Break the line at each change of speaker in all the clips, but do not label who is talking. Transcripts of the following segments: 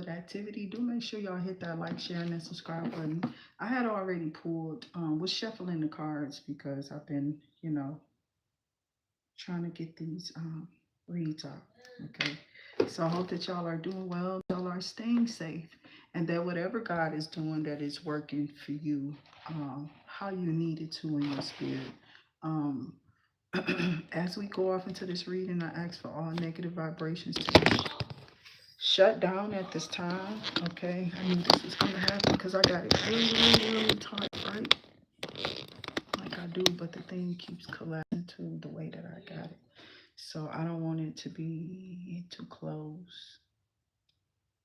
Activity. Do make sure y'all hit that like, share, and that subscribe button. I had already pulled, was shuffling the cards because I've been, trying to get these reads out. Okay. So I hope that y'all are doing well, y'all are staying safe, and that whatever God is doing that is working for you, how you need it to in your spirit. Um, as we go off into this reading, I ask for all negative vibrations to be shut down at this time. Okay, I knew this was gonna happen because I got it really, really, really tight, right? Like I do, but the thing keeps collapsing to the way that I got it. So I don't want it to be too close.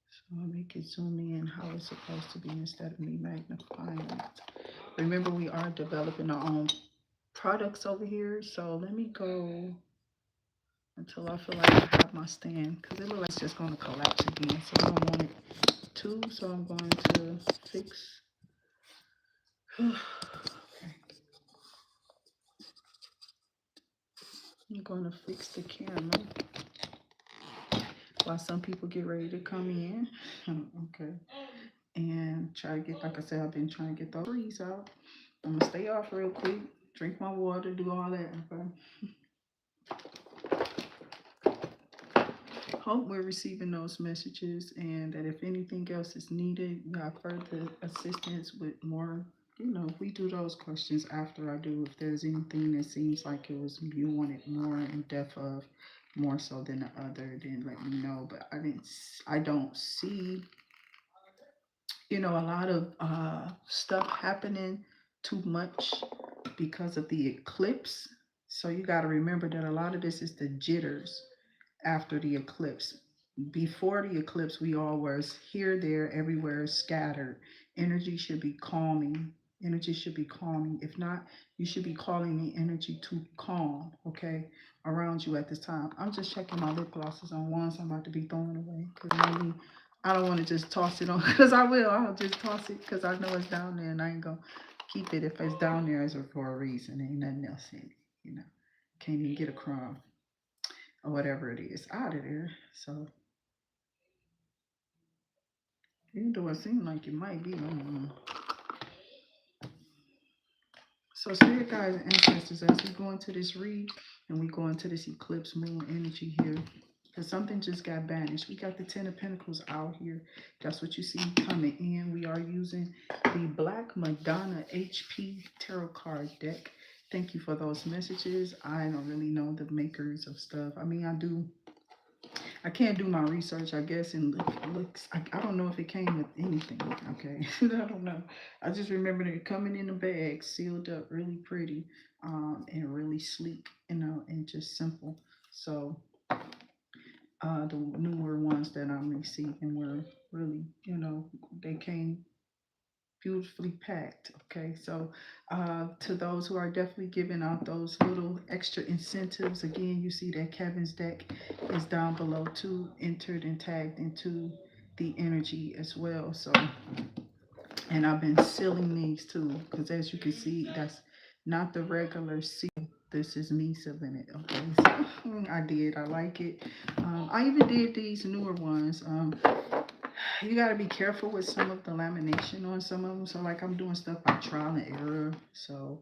So I'll make it zoom in how it's supposed to be instead of me magnifying it. Remember, we are developing our own products over here. So let me go until I feel like I have my stand because it looks like it's just going to collapse again. So I don't want it to. So I'm going to fix. Okay. I'm going to fix the camera while some people get ready to come in. Okay. And try to get, like I said, I've been trying to get those trees out. I'm gonna stay off real quick, drink my water, do all that. Okay. Hope we're receiving those messages, and that if anything else is needed, you have further assistance with more. We do those questions after I do. If there's anything that seems like it was you wanted more in depth of, more so than the other, then let me know. But I don't see a lot of stuff happening too much because of the eclipse. So you got to remember that a lot of this is the jitters after the eclipse. Before the eclipse, we all was here, there, everywhere, scattered. Energy should be calming. Energy should be calming. If not, you should be calling the energy to calm, okay, around you at this time. I'm just checking my lip glosses on ones I'm about to be throwing away because maybe I don't want to just toss it on because I will. I'll just toss it because I know it's down there and I ain't going to keep it if it's down there as for a reason. Ain't nothing else in it. Can't even get a crumb or whatever it is out of there. So even though it seems like it might be, I don't know. So spirit guides and ancestors, as we go into this read and we go into this eclipse moon energy here, because something just got banished. We got the Ten of Pentacles out here. That's what you see coming in. We are using the Black Madonna HP Tarot card deck. Thank you for those messages. I don't really know the makers of stuff. I mean, I can't do my research, I guess, and looks. I don't know if it came with anything. Okay, I don't know. I just remember it coming in a bag, sealed up, really pretty, and really sleek, and just simple. So the newer ones that I'm receiving were really, they came beautifully packed. Okay, so to those who are definitely giving out those little extra incentives, again, you see that Kevin's deck is down below too, entered and tagged into the energy as well. So, and I've been sealing these too, because as you can see, that's not the regular seal. This is me sealing it. Okay, so I like it. I even did these newer ones. You got to be careful with some of the lamination on some of them. So like I'm doing stuff by trial and error. So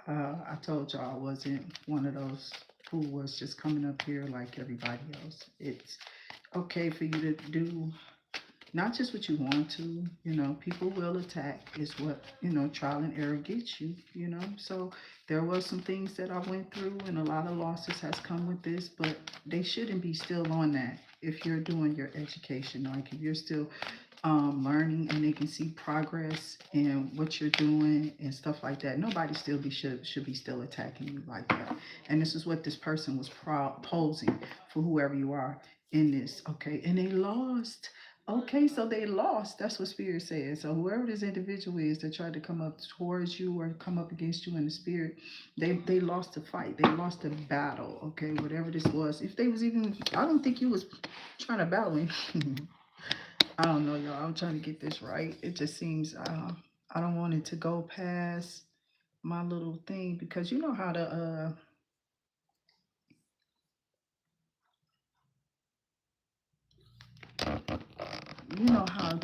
I told y'all I wasn't one of those who was just coming up here like everybody else. It's okay for you to do not just what you want to, people will attack is what, trial and error gets you, So there was some things that I went through and a lot of losses has come with this, but they shouldn't be still on that if you're doing your education. Like if you're still learning and they can see progress in what you're doing and stuff like that, nobody still should be still attacking you like that. And this is what this person was posing for whoever you are in this, okay? And they lost. Okay, so they lost. That's what spirit says. So whoever this individual is that tried to come up towards you or come up against you in the spirit, they lost the fight. They lost the battle. Okay, whatever this was. If they was even, I don't think you was trying to battle him. I don't know, y'all. I'm trying to get this right. It just seems I don't want it to go past my little thing because you know how to you know how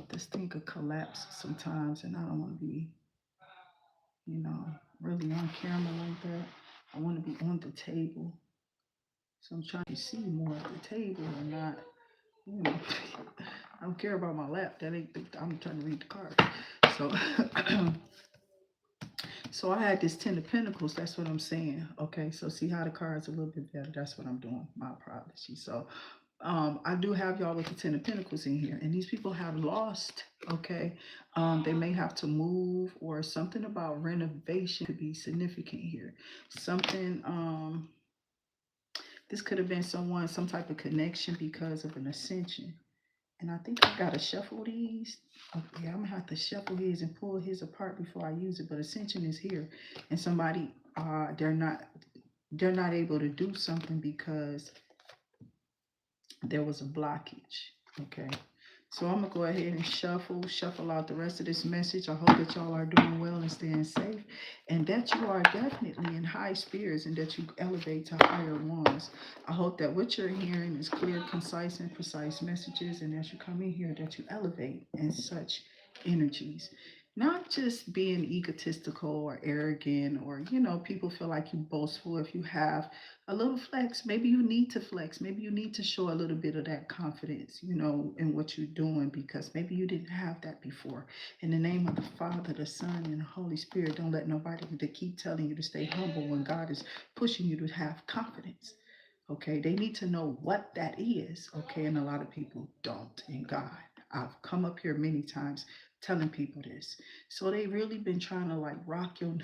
this thing could collapse sometimes, and I don't want to be, you know, really on camera like that. I want to be on the table. So I'm trying to see more at the table and not, you know, I don't care about my lap. That ain't, I'm trying to read the card. So, so I had this Ten of Pentacles. That's what I'm saying. Okay. So see how the card's a little bit better. That's what I'm doing. My apologies. So, I do have y'all with the Ten of Pentacles in here, and these people have lost. Okay, they may have to move, or something about renovation could be significant here. Something, this could have been someone, some type of connection because of an ascension. And I think I gotta shuffle these. Okay, I'm gonna have to shuffle his and pull his apart before I use it. But ascension is here, and somebody, they're not able to do something because there was a blockage. Okay. So I'm gonna go ahead and shuffle out the rest of this message. I hope that y'all are doing well and staying safe, and that you are definitely in high spirits, and that you elevate to higher ones. I hope that what you're hearing is clear, concise, and precise messages, and as you come in here, that you elevate in such energies. Not just being egotistical or arrogant, or people feel like you boastful if you have a little flex. Maybe you need to flex. Maybe you need to show a little bit of that confidence, in what you're doing, because maybe you didn't have that before. In the name of the Father, the Son, and the Holy Spirit, don't let nobody to keep telling you to stay humble when God is pushing you to have confidence. Okay, they need to know what that is. Okay, and a lot of people don't in God. I've come up here many times telling people this. So they really been trying to like rock your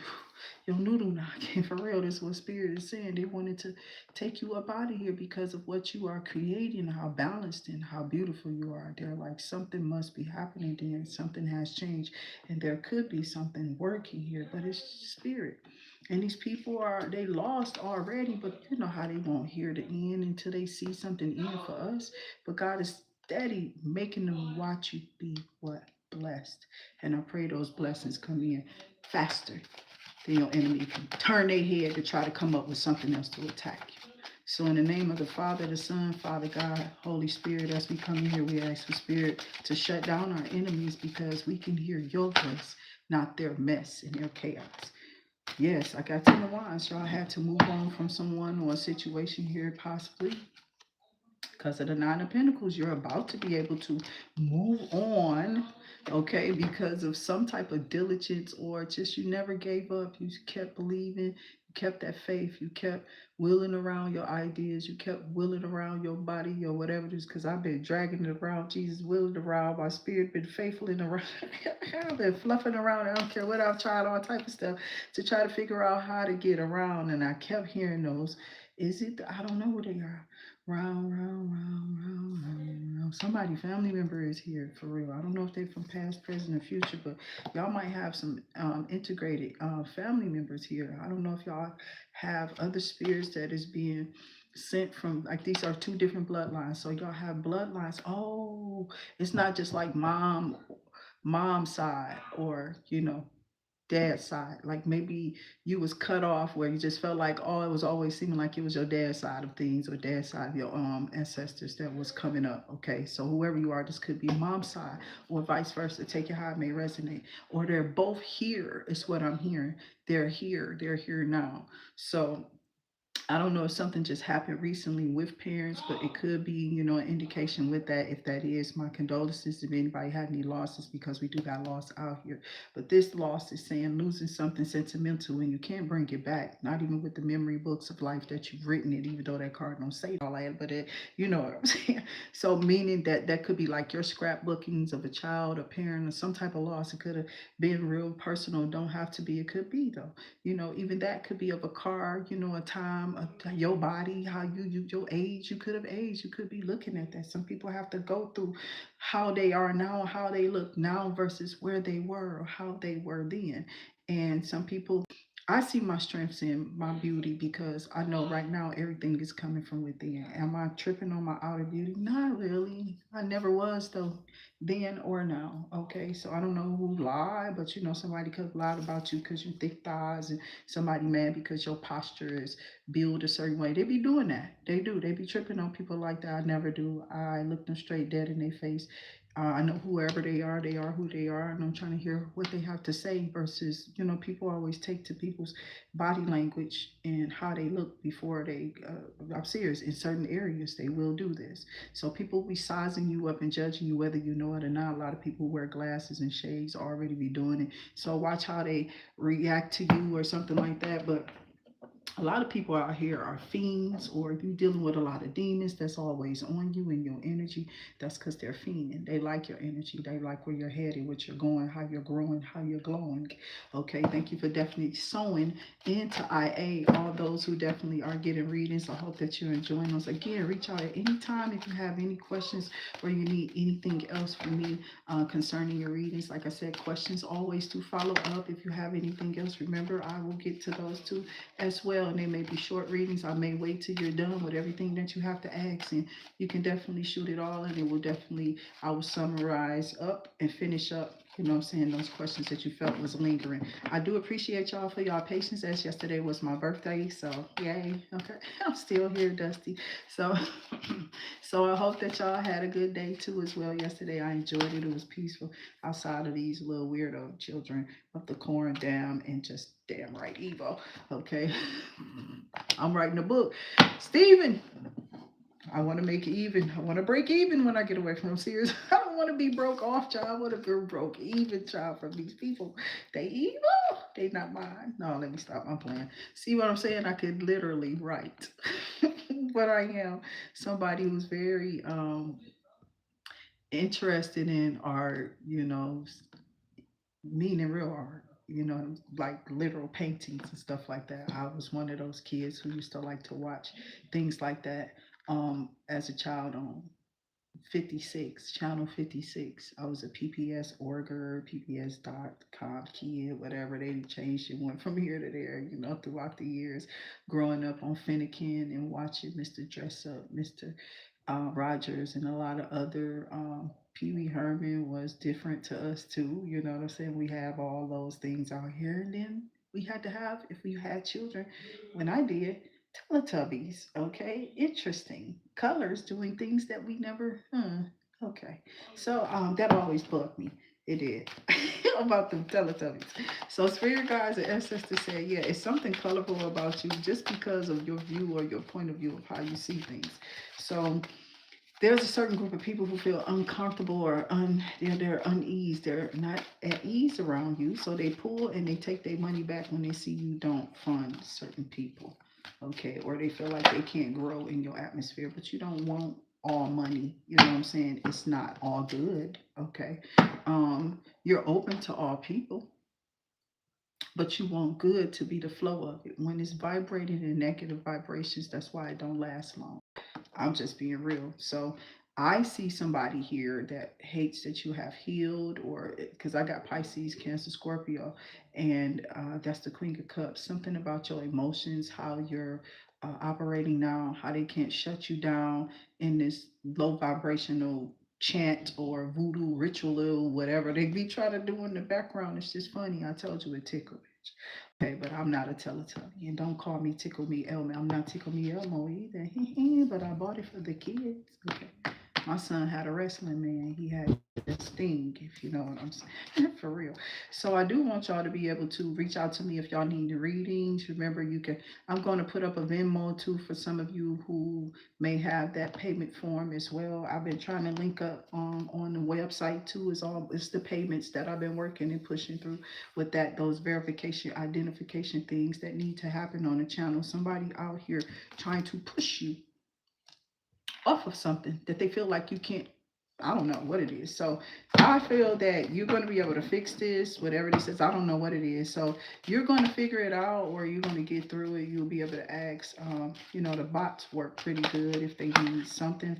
noodle knock. And for real, this is what Spirit is saying. They wanted to take you up out of here because of what you are creating, how balanced and how beautiful you are. They're like, something must be happening there. Something has changed. And there could be something working here, but it's Spirit. And these people they lost already, but you know how they won't hear the end until they see something in for us. But God is steady making them watch you be what? Blessed. And I pray those blessings come in faster than your enemy can turn their head to try to come up with something else to attack you. So in the name of the Father, the Son, Father God, Holy Spirit, as we come in here, we ask for Spirit to shut down our enemies, because we can hear your voice, not their mess and their chaos. Yes, I got 10 of Wands. Y'all had to move on from someone or a situation here, possibly because of the Nine of Pentacles. You're about to be able to move on, okay, because of some type of diligence, or just you never gave up. You kept believing, you kept that faith, you kept wheeling around your ideas, you kept wheeling around your body or whatever it is, because I've been dragging it around. Jesus wheeling around. My spirit been faithful in around. I've been fluffing around. I don't care what I've tried, all type of stuff to try to figure out how to get around. And I kept hearing those. Is it? I don't know who they are. Round, round, round, round, round, round. Somebody, family member is here for real. I don't know if they're from past, present, or future, but y'all might have some integrated family members here. I don't know if y'all have other spirits that is being sent from, like, these are two different bloodlines. So y'all have bloodlines. Oh, it's not just like mom side, or dad's side. Like maybe you was cut off where you just felt like, oh, it was always seeming like it was your dad's side of things, or dad's side of your ancestors that was coming up. Okay, so whoever you are, this could be mom's side, or vice versa. Take it how it may resonate. Or they're both here is what I'm hearing. They're here now. So I don't know if something just happened recently with parents, but it could be, an indication with that. If that is, my condolences if anybody had any losses, because we do got loss out here. But this loss is saying losing something sentimental, and you can't bring it back, not even with the memory books of life that you've written it, even though that card don't say all that, but you know what I'm saying. So meaning that could be like your scrapbookings of a child, a parent, or some type of loss. It could have been real personal. Don't have to be. It could be though. Even that could be of a car, a time, your body, how your age. You could have aged. You could be looking at that. Some people have to go through how they are now, how they look now versus where they were or how they were then. And some people I see my strengths in my beauty because I know right now everything is coming from within. Am I tripping on my outer beauty? Not really. I never was though, then or now. Okay, so I don't know who lied, but you know somebody could have lied about you because you thick thighs, and somebody mad because your posture is built a certain way. They be doing that. They do. They be tripping on people like that. I never do. I look them straight dead in their face. I know whoever they are who they are, and I'm trying to hear what they have to say versus, you know, people always take to people's body language and how they look before they, I'm serious, in certain areas, they will do this. So people be sizing you up and judging you whether you know it or not. A lot of people wear glasses and shades already be doing it. So watch how they react to you or something like that. But a lot of people out here are fiends, or if you're dealing with a lot of demons that's always on you and your energy, that's because they're fiending. They like your energy. They like where you're headed, what you're going, how you're growing, how you're glowing. Okay, thank you for definitely sewing into IA. All those who definitely are getting readings, I hope that you're enjoying those. Again, reach out at any time if you have any questions or you need anything else from me concerning your readings. Like I said, questions always to follow up. If you have anything else, remember I will get to those too as well. And they may be short readings. I may wait till you're done with everything that you have to ask, and you can definitely shoot it all, and it will definitely, I will summarize up and finish up, you know what I'm saying, those questions that you felt was lingering. I do appreciate y'all for y'all patience, as yesterday was my birthday, so yay. Okay, I'm still here, Dusty. So so I hope that y'all had a good day too as well yesterday. I enjoyed it. It was peaceful outside of these little weirdo children of the corn dam and just damn right evil. Okay. I'm writing a book. Steven, I want to make it even. I want to break even when I get away from them. Serious. I don't want to be broke off, child. I want to be broke even, child, from these people. They evil. They not mine. No, let me stop my plan. See what I'm saying? I could literally write. But I am somebody who's very interested in art, you know, meaning real art, you know, like literal paintings and stuff like that. I was one of those kids who used to like to watch things like that as a child on 56, channel 56. I was a PPS orger, PPS.com kid, whatever. They changed it, went from here to there, you know, throughout the years, growing up on Finnegan and watching Mr. Dress Up, Mr. Rogers, and a lot of other. Pee Wee Herman was different to us too. You know what I'm saying? We have all those things out here, and then we had to have, if we had children, when I did, Teletubbies. Okay, interesting colors doing things that we never. Okay, so that always bugged me. It did about the Teletubbies. So spirit guides and ancestors say, yeah, it's something colorful about you just because of your view or your point of view of how you see things. So there's a certain group of people who feel uncomfortable or they're uneased. They're not at ease around you, so they pull and they take their money back when they see you don't fund certain people. Okay, or they feel like they can't grow in your atmosphere, but you don't want all money. You know what I'm saying? It's not all good. Okay, you're open to all people, but you want good to be the flow of it. When it's vibrating in negative vibrations, that's why it don't last long. I'm just being real. So I see somebody here that hates that you have healed, or because I got Pisces, Cancer, Scorpio, and that's the Queen of Cups. Something about your emotions, how you're operating now, how they can't shut you down in this low vibrational chant or voodoo ritual or whatever they be trying to do in the background. It's just funny. I told you it tickled. Okay, but I'm not a Teletubby. And don't call me Tickle Me Elmo. I'm not Tickle Me Elmo either. But I bought it for the kids. Okay. My son had a wrestling man. He had a sting, if you know what I'm saying. For real. So I do want y'all to be able to reach out to me if y'all need readings. Remember, you can, I'm going to put up a Venmo too for some of you who may have that payment form as well. I've been trying to link up on the website too. It's the payments that I've been working and pushing through with that, those verification, identification things that need to happen on the channel. Somebody out here trying to push you off of something that they feel like you can't I don't know what it is. So I feel that you're going to be able to fix this, whatever this is. I don't know what it is. So you're going to figure it out, or you're going to get through it. You'll be able to ask. The bots work pretty good if they need something.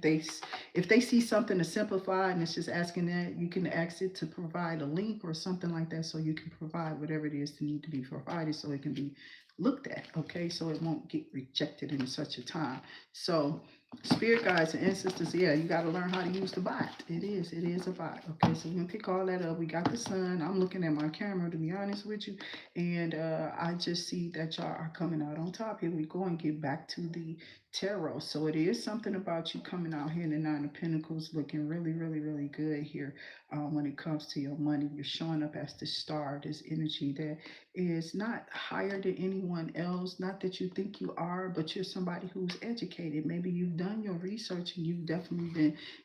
If they see something to simplify and it's just asking that, you can ask it to provide a link or something like that, so you can provide whatever it is to need to be provided, so it can be looked at. Okay, so it won't get rejected in such a time. So spirit guides and ancestors, yeah, you got to learn how to use the bot. It is a bot. Okay, so we're gonna pick all that up. We got the sun. I'm looking at my camera, to be honest with you, and I just see that y'all are coming out on top. Here we go and get back to the tarot. So it is something about you coming out here in the Nine of Pentacles, looking really, really, really good here. When it comes to your money, you're showing up as the star, this energy that is not higher than anyone else. Not that you think you are, but you're somebody who's educated. Maybe you've done your research and you've definitely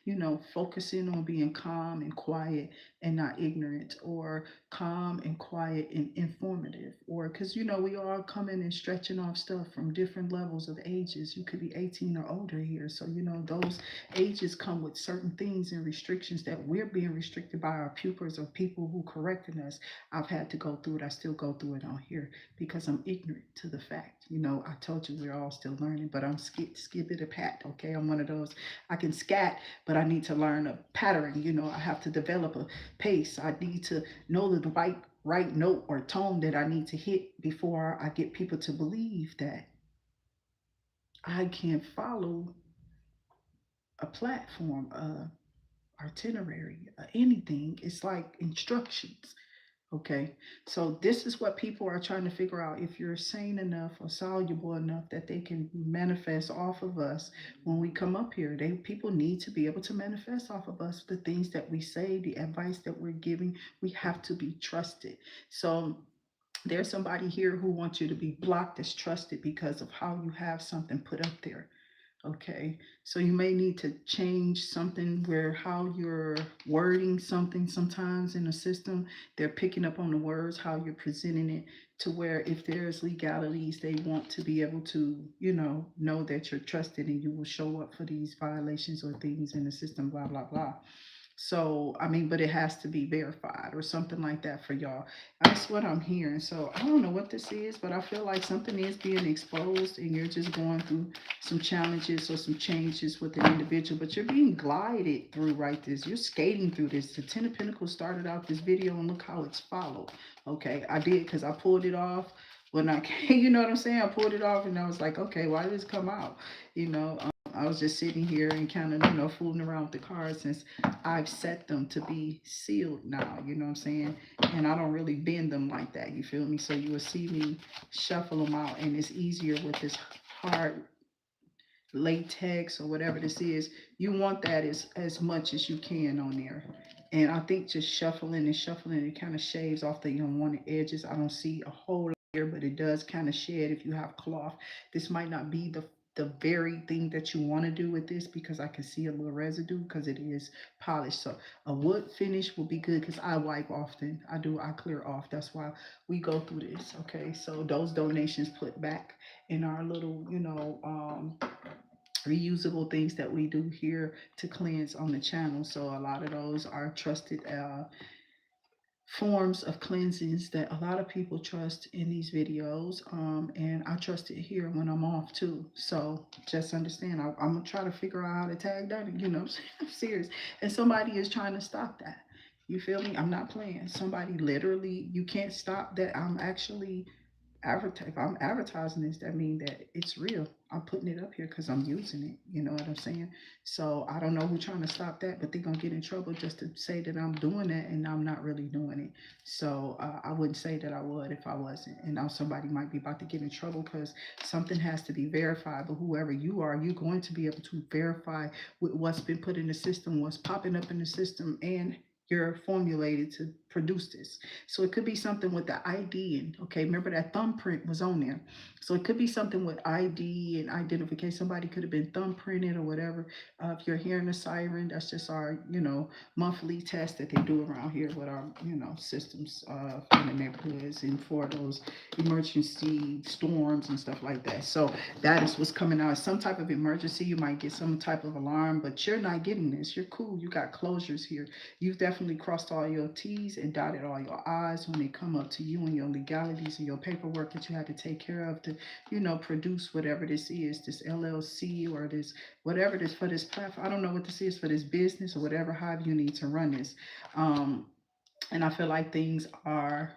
been, focusing on being calm and quiet and not ignorant, or calm and quiet and informative. Or because, we all coming and stretching off stuff from different levels of ages. You could be 18 or older here. So, those ages come with certain things and restrictions that we're being restricted by our pupils or people who corrected us. I've had to go through it. I still go through it on here because I'm ignorant to the fact. I told you we're all still learning, but I'm skip it a pat. Okay, I'm one of those. I can scat, but I need to learn a pattern. I have to develop a pace. I need to know the right note or tone that I need to hit before I get people to believe that I can follow a platform, itinerary, anything. It's like instructions. Okay, so this is what people are trying to figure out, if you're sane enough or soluble enough that they can manifest off of us when we come up here. People need to be able to manifest off of us the things that we say, the advice that we're giving. We have to be trusted. So there's somebody here who wants you to be blocked as trusted because of how you have something put up there. Okay, so you may need to change something where how you're wording something sometimes in the system. They're picking up on the words, how you're presenting it, to where if there's legalities, they want to be able to, know that you're trusted and you will show up for these violations or things in the system, blah, blah, blah. So, I mean, but it has to be verified or something like that for y'all. That's what I'm hearing. So, I don't know what this is, but I feel like something is being exposed and you're just going through some challenges or some changes with an individual, but you're being glided through right this. You're skating through this. The Ten of Pentacles started out this video and look how it's followed. Okay, I did because I pulled it off when I came, you know what I'm saying? I pulled it off and I was like, okay, why did this come out? I was just sitting here and kind of, fooling around with the cards since I've set them to be sealed now, you know what I'm saying? And I don't really bend them like that, you feel me? So you will see me shuffle them out, and it's easier with this hard latex or whatever this is. You want that as much as you can on there. And I think just shuffling and shuffling, it kind of shaves off the unwanted edges. I don't see a whole lot here, but it does kind of shed if you have cloth. This might not be the very thing that you want to do with this, because I can see a little residue because it is polished. So a wood finish will be good because I wipe often. I clear off. That's why we go through this. Okay, so those donations put back in our little, reusable things that we do here to cleanse on the channel. So a lot of those are trusted forms of cleansings that a lot of people trust in these videos, and I trust it here when I'm off too. So just understand, I'm gonna try to figure out how to tag that, I'm serious. And somebody is trying to stop that, you feel me? I'm not playing. Somebody literally, you can't stop that. I'm actually if I'm advertising this, that means that it's real. I'm putting it up here because I'm using it. You know what I'm saying? So I don't know who's trying to stop that, but they're gonna get in trouble just to say that I'm doing that and I'm not really doing it. So I wouldn't say that I would if I wasn't. And now somebody might be about to get in trouble because something has to be verified. But whoever you are, you're going to be able to verify with what's been put in the system, what's popping up in the system, and you're formulated to produce this. So it could be something with the ID, and okay, remember that thumbprint was on there. So it could be something with ID and identification. Somebody could have been thumbprinted or whatever. If you're hearing a siren, that's just our, monthly test that they do around here with our, systems in the neighborhoods and for those emergency storms and stuff like that. So that is what's coming out. Some type of emergency, you might get some type of alarm, but you're not getting this. You're cool. You got closures here. You've definitely crossed all your T's and dotted all your I's when they come up to you and your legalities and your paperwork that you had to take care of to, produce whatever this is, this LLC or this, whatever it is for this platform. I don't know what this is for this business or whatever, however you need to run this. And I feel like things are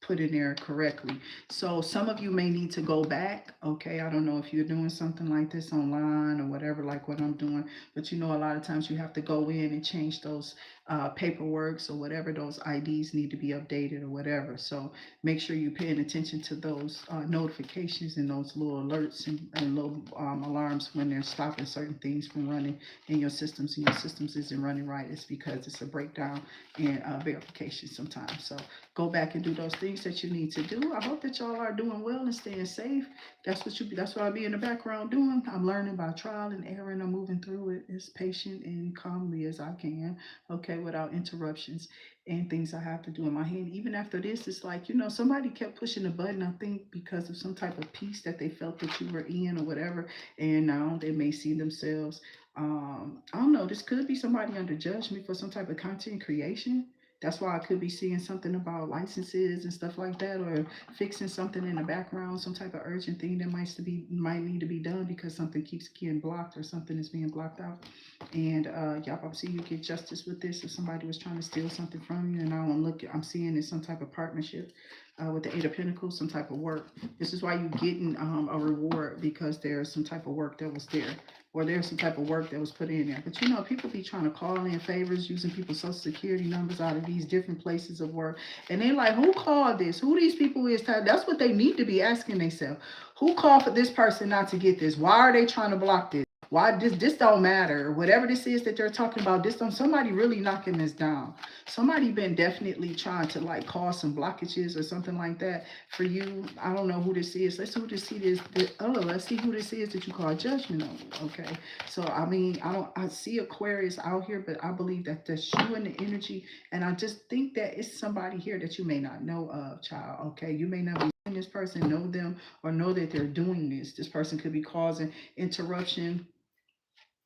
put in there correctly. So some of you may need to go back. Okay, I don't know if you're doing something like this online or whatever, like what I'm doing, but a lot of times you have to go in and change those paperworks or whatever. Those IDs need to be updated or whatever. So make sure you're paying attention to those notifications and those little alerts and little alarms when they're stopping certain things from running in your systems, and your systems isn't running right. It's because it's a breakdown in verification sometimes. So go back and do those things that you need to do. I hope that y'all are doing well and staying safe. That's what I'll be in the background doing. I'm learning by trial and error, and I'm moving through it as patient and calmly as I can, okay, without interruptions and things I have to do in my head. Even after this, it's like, somebody kept pushing the button, I think because of some type of peace that they felt that you were in or whatever, and now they may see themselves, I don't know, this could be somebody under judgment for some type of content creation. That's why I could be seeing something about licenses and stuff like that, or fixing something in the background, some type of urgent thing that might need to be done because something keeps getting blocked or something is being blocked out. And y'all probably see you get justice with this if somebody was trying to steal something from you. And now I'm seeing it's some type of partnership with the Eight of Pentacles, some type of work. This is why you're getting a reward, because there's some type of work that was there, or there's some type of work that was put in there. But people be trying to call in favors using people's social security numbers out of these different places of work. And they're like, who called this? Who these people is? That's what they need to be asking themselves. Who called for this person not to get this? Why are they trying to block this? Why this don't matter? Whatever this is that they're talking about, somebody really knocking this down. Somebody been definitely trying to like cause some blockages or something like that for you. I don't know who this is. Let's see who this is. Let's see who this is that you call judgment on. Okay. So I see Aquarius out here, but I believe that that's you in the energy. And I just think that it's somebody here that you may not know of, child. Okay. You may not be this person, know them, or know that they're doing this. This person could be causing interruption.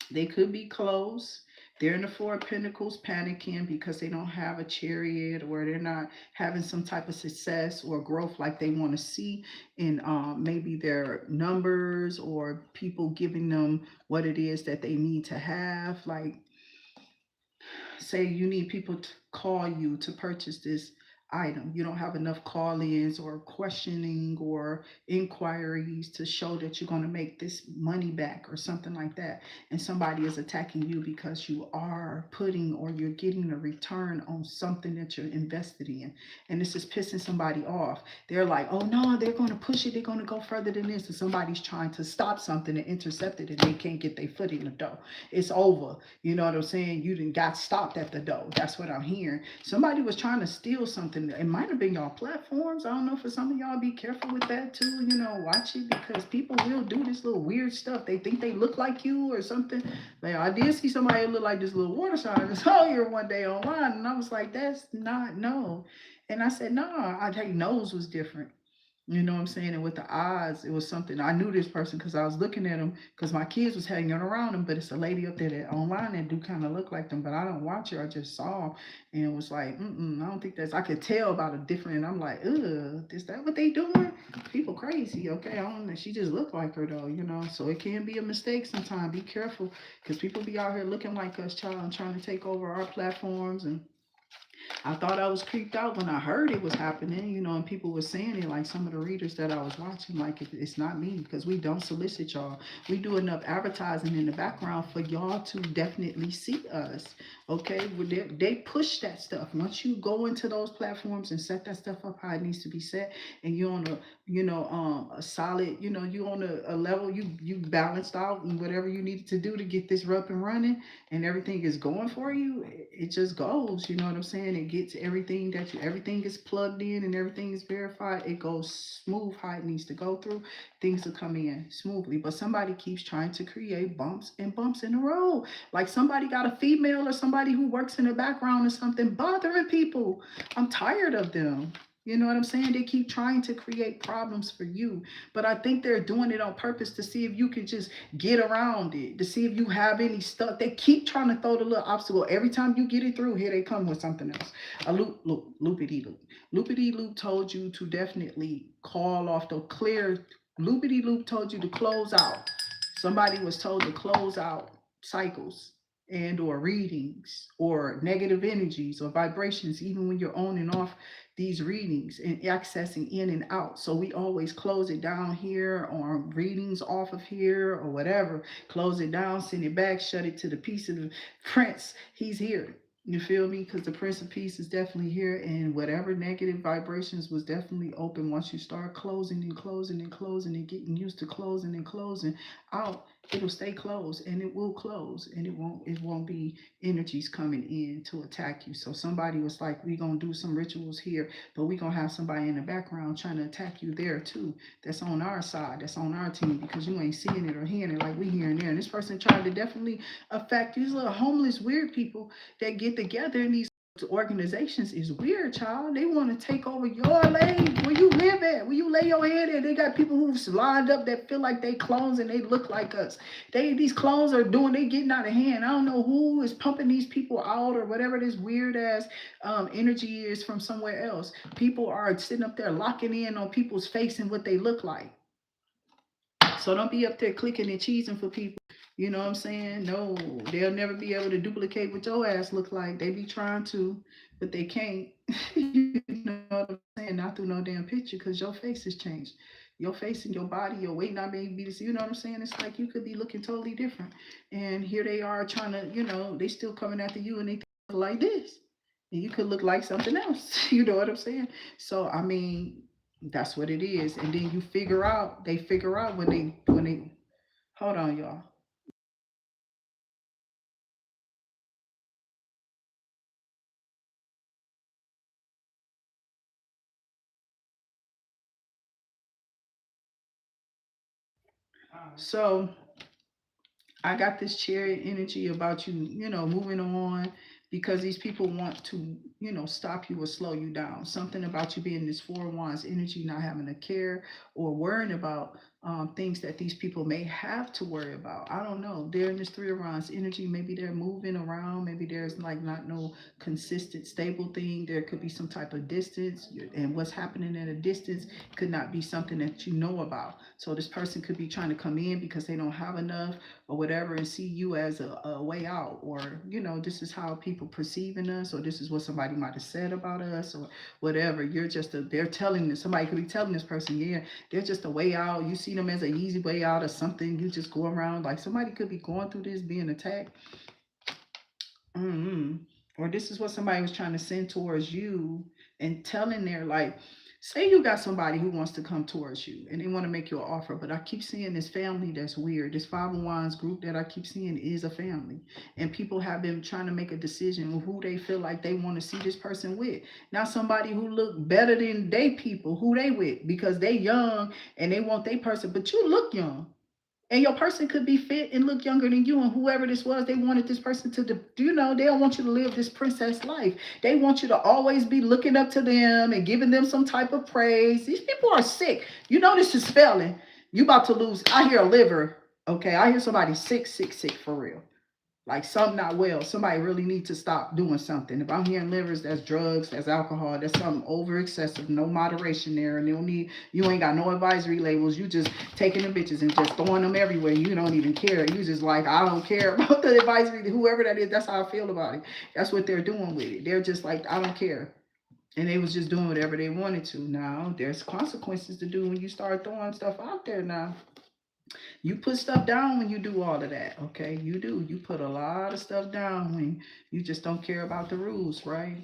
They could be close. They're in the Four of Pentacles panicking because they don't have a chariot, or they're not having some type of success or growth like they want to see in maybe their numbers, or people giving them what it is that they need to have. Like, say you need people to call you to purchase this item. You don't have enough call-ins or questioning or inquiries to show that you're going to make this money back or something like that. And somebody is attacking you because you are putting, or you're getting a return on something that you're invested in. And this is pissing somebody off. They're like, oh no, they're going to push it. They're going to go further than this. And somebody's trying to stop something and intercept it, and they can't get their foot in the door. It's over. You know what I'm saying? You done got stopped at the door. That's what I'm hearing. Somebody was trying to steal something. It might have been y'all platforms. I don't know. For some of y'all, be careful with that too. Watch it, because people will do this little weird stuff. They think they look like you or something. But I did see somebody look like this little water sign I saw here one day online, and I was like, that's not, no. And I said, no, I think nose was different. You know what I'm saying? And with the eyes, it was something. I knew this person because I was looking at them, because my kids was hanging around them. But it's a lady up there that online that do kind of look like them, but I don't watch her. I just saw, and it was like, I don't think that's. I could tell about a different. And I'm like, is that what they doing? People crazy. Okay, I don't know. She just looked like her though, So it can be a mistake sometimes. Be careful, because people be out here looking like us, child, and trying to take over our platforms. And I thought I was creeped out when I heard it was happening, and people were saying it, like some of the readers that I was watching, like, it's not me, because we don't solicit y'all. We do enough advertising in the background for y'all to definitely see us, okay? They push that stuff. Once you go into those platforms and set that stuff up how it needs to be set, and you're on a solid, you on a level, you balanced out and whatever you needed to do to get this up and running, and everything is going for you, it just goes, you know what I'm saying? in, it gets everything that everything is plugged in and everything is verified. It goes smooth how it needs to go through. Things will come in smoothly. But somebody keeps trying to create bumps and bumps in the road. Like somebody got a female or somebody who works in the background or something bothering people. I'm tired of them. You know what I'm saying? They keep trying to create problems for you. But I think they're doing it on purpose to see if you can just get around it, to see if you have any stuff. They keep trying to throw the little obstacle. Every time you get it through, here they come with something else. A loopity loop. Loopity loop told you to definitely call off the clear. Loopity loop told you to close out. Somebody was told to close out cycles and or readings or negative energies or vibrations, even when you're on and off these readings and accessing in and out. So we always close it down here or readings off of here or whatever. Close it down, send it back, shut it to the piece of the prince. He's here. You feel me? Because the Prince of Peace is definitely here, and whatever negative vibrations was definitely open. Once you start closing and closing and closing and getting used to closing and closing out, it'll stay closed, and it will close, and it won't be energies coming in to attack you. So somebody was like, we're gonna do some rituals here, but we're gonna have somebody in the background trying to attack you there too. That's on our side, that's on our team, because you ain't seeing it or hearing it like we hearing there. And this person tried to definitely affect these little homeless weird people that get together in these organizations. Is weird, child. They want to take over your lane where you live at, where you lay your head at. They got people who's lined up that feel like they clones and they look like us. These clones are they getting out of hand. I don't know who is pumping these people out or whatever this weird ass energy is from somewhere else. People are sitting up there locking in on people's face and what they look like. So don't be up there clicking and cheesing for people. You know what I'm saying? No, they'll never be able to duplicate what your ass look like. They be trying to, but they can't. You know what I'm saying? Not through no damn picture, because your face has changed. Your face and your body, your weight not being be the same. You know what I'm saying? It's like you could be looking totally different. And here they are trying to, they still coming after you and they think like this. And you could look like something else. You know what I'm saying? So I mean, that's what it is. And then they figure out when they hold on, y'all. So I got this chariot energy about you, moving on, because these people want to, stop you or slow you down. Something about you being this Four of Wands energy, not having to care or worrying about things that these people may have to worry about. I don't know. They're in this Three of Wands energy. Maybe they're moving around. Maybe there's like not no consistent, stable thing. There could be some type of distance, and what's happening at a distance could not be something that you know about. So this person could be trying to come in because they don't have enough or whatever, and see you as a way out, or this is how people perceiving us, or this is what somebody might have said about us, or whatever. They're telling this, somebody could be telling this person, yeah, they're just a way out. You see them as an easy way out or something. You just go around, like somebody could be going through this, being attacked. Or this is what somebody was trying to send towards you, and telling their, like, say you got somebody who wants to come towards you and they want to make you an offer, but I keep seeing this family that's weird. This Five of Wands group that I keep seeing is a family, and people have been trying to make a decision on who they feel like they want to see this person with. Not somebody who look better than they people who they with, because they young and they want their person, but you look young. And your person could be fit and look younger than you, and whoever this was, they wanted this person to, they don't want you to live this princess life. They want you to always be looking up to them and giving them some type of praise. These people are sick. You know this is failing. You about to lose, I hear a liver. Okay, I hear somebody sick, sick, sick for real. Like something not well. Somebody really needs to stop doing something. If I'm hearing livers, that's drugs, that's alcohol, that's something over excessive, no moderation there. And you ain't got no advisory labels. You just taking them bitches and just throwing them everywhere. You don't even care. You just like, I don't care about the advisory, whoever that is. That's how I feel about it. That's what they're doing with it. They're just like, I don't care. And they was just doing whatever they wanted to. Now there's consequences to do when you start throwing stuff out there now. You put stuff down when you do all of that, okay? You do. You put a lot of stuff down when you just don't care about the rules, right?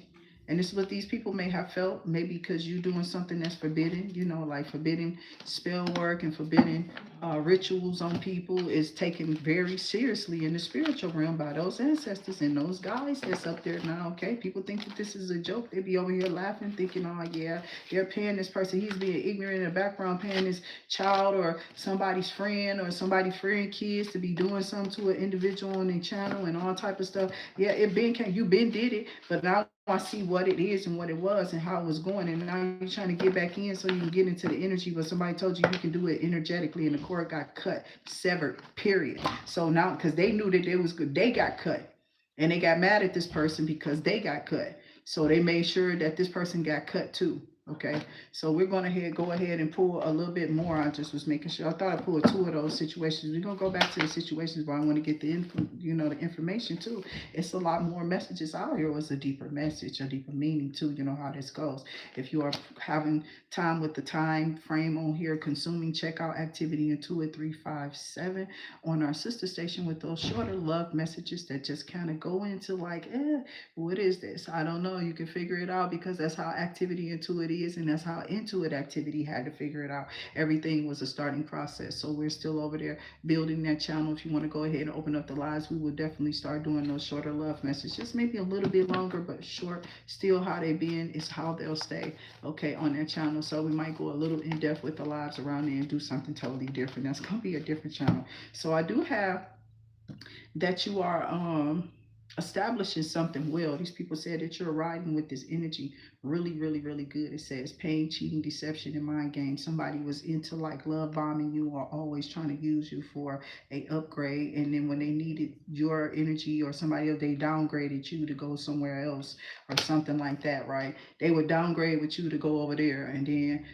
And this is what these people may have felt, maybe because you doing something that's forbidden, you know, like forbidden spell work and forbidden rituals on people is taken very seriously in the spiritual realm by those ancestors and those guys that's up there now. Okay, people think that this is a joke. They be over here laughing, thinking, oh yeah, they're paying this person. He's being ignorant in the background, paying his child or somebody's friend or somebody's friend kids to be doing something to an individual on their channel and all type of stuff. Yeah, it been you been did it, but now I see what it is and what it was and how it was going, and now you're trying to get back in so you can get into the energy. But somebody told you can do it energetically, and the cord got cut, severed, period. So now, because they knew that it was good, they got cut, and they got mad at this person because they got cut. So they made sure that this person got cut too. Okay, so we're going to go ahead and pull a little bit more. I just was making sure. I thought I pulled two of those situations. We're gonna go back to the situations, but I want to get the the information too. It's a lot more messages out here. Was a deeper message, a deeper meaning too. You know how this goes. If you are having time with the time frame on here, consuming, check out activity Intuit 357 on our sister station with those shorter love messages that just kind of go into like, what is this? I don't know. You can figure it out because that's how activity Intuit is, and that's how Intuit Activity had to figure it out. Everything was a starting process. So we're still over there building that channel. If you want to go ahead and open up the lives, we will definitely start doing those shorter love messages. Maybe a little bit longer, but short. Still how they've been is how they'll stay, okay, on that channel. So we might go a little in depth with the lives around there and do something totally different. That's going to be a different channel. So I do have that you are establishing something well. These people said that you're riding with this energy really, really, really good. It says pain, cheating, deception, and mind games. Somebody was into like love bombing you or always trying to use you for a upgrade, and then when they needed your energy or somebody else, they downgraded you to go somewhere else or something like that, right? They would downgrade with you to go over there, and then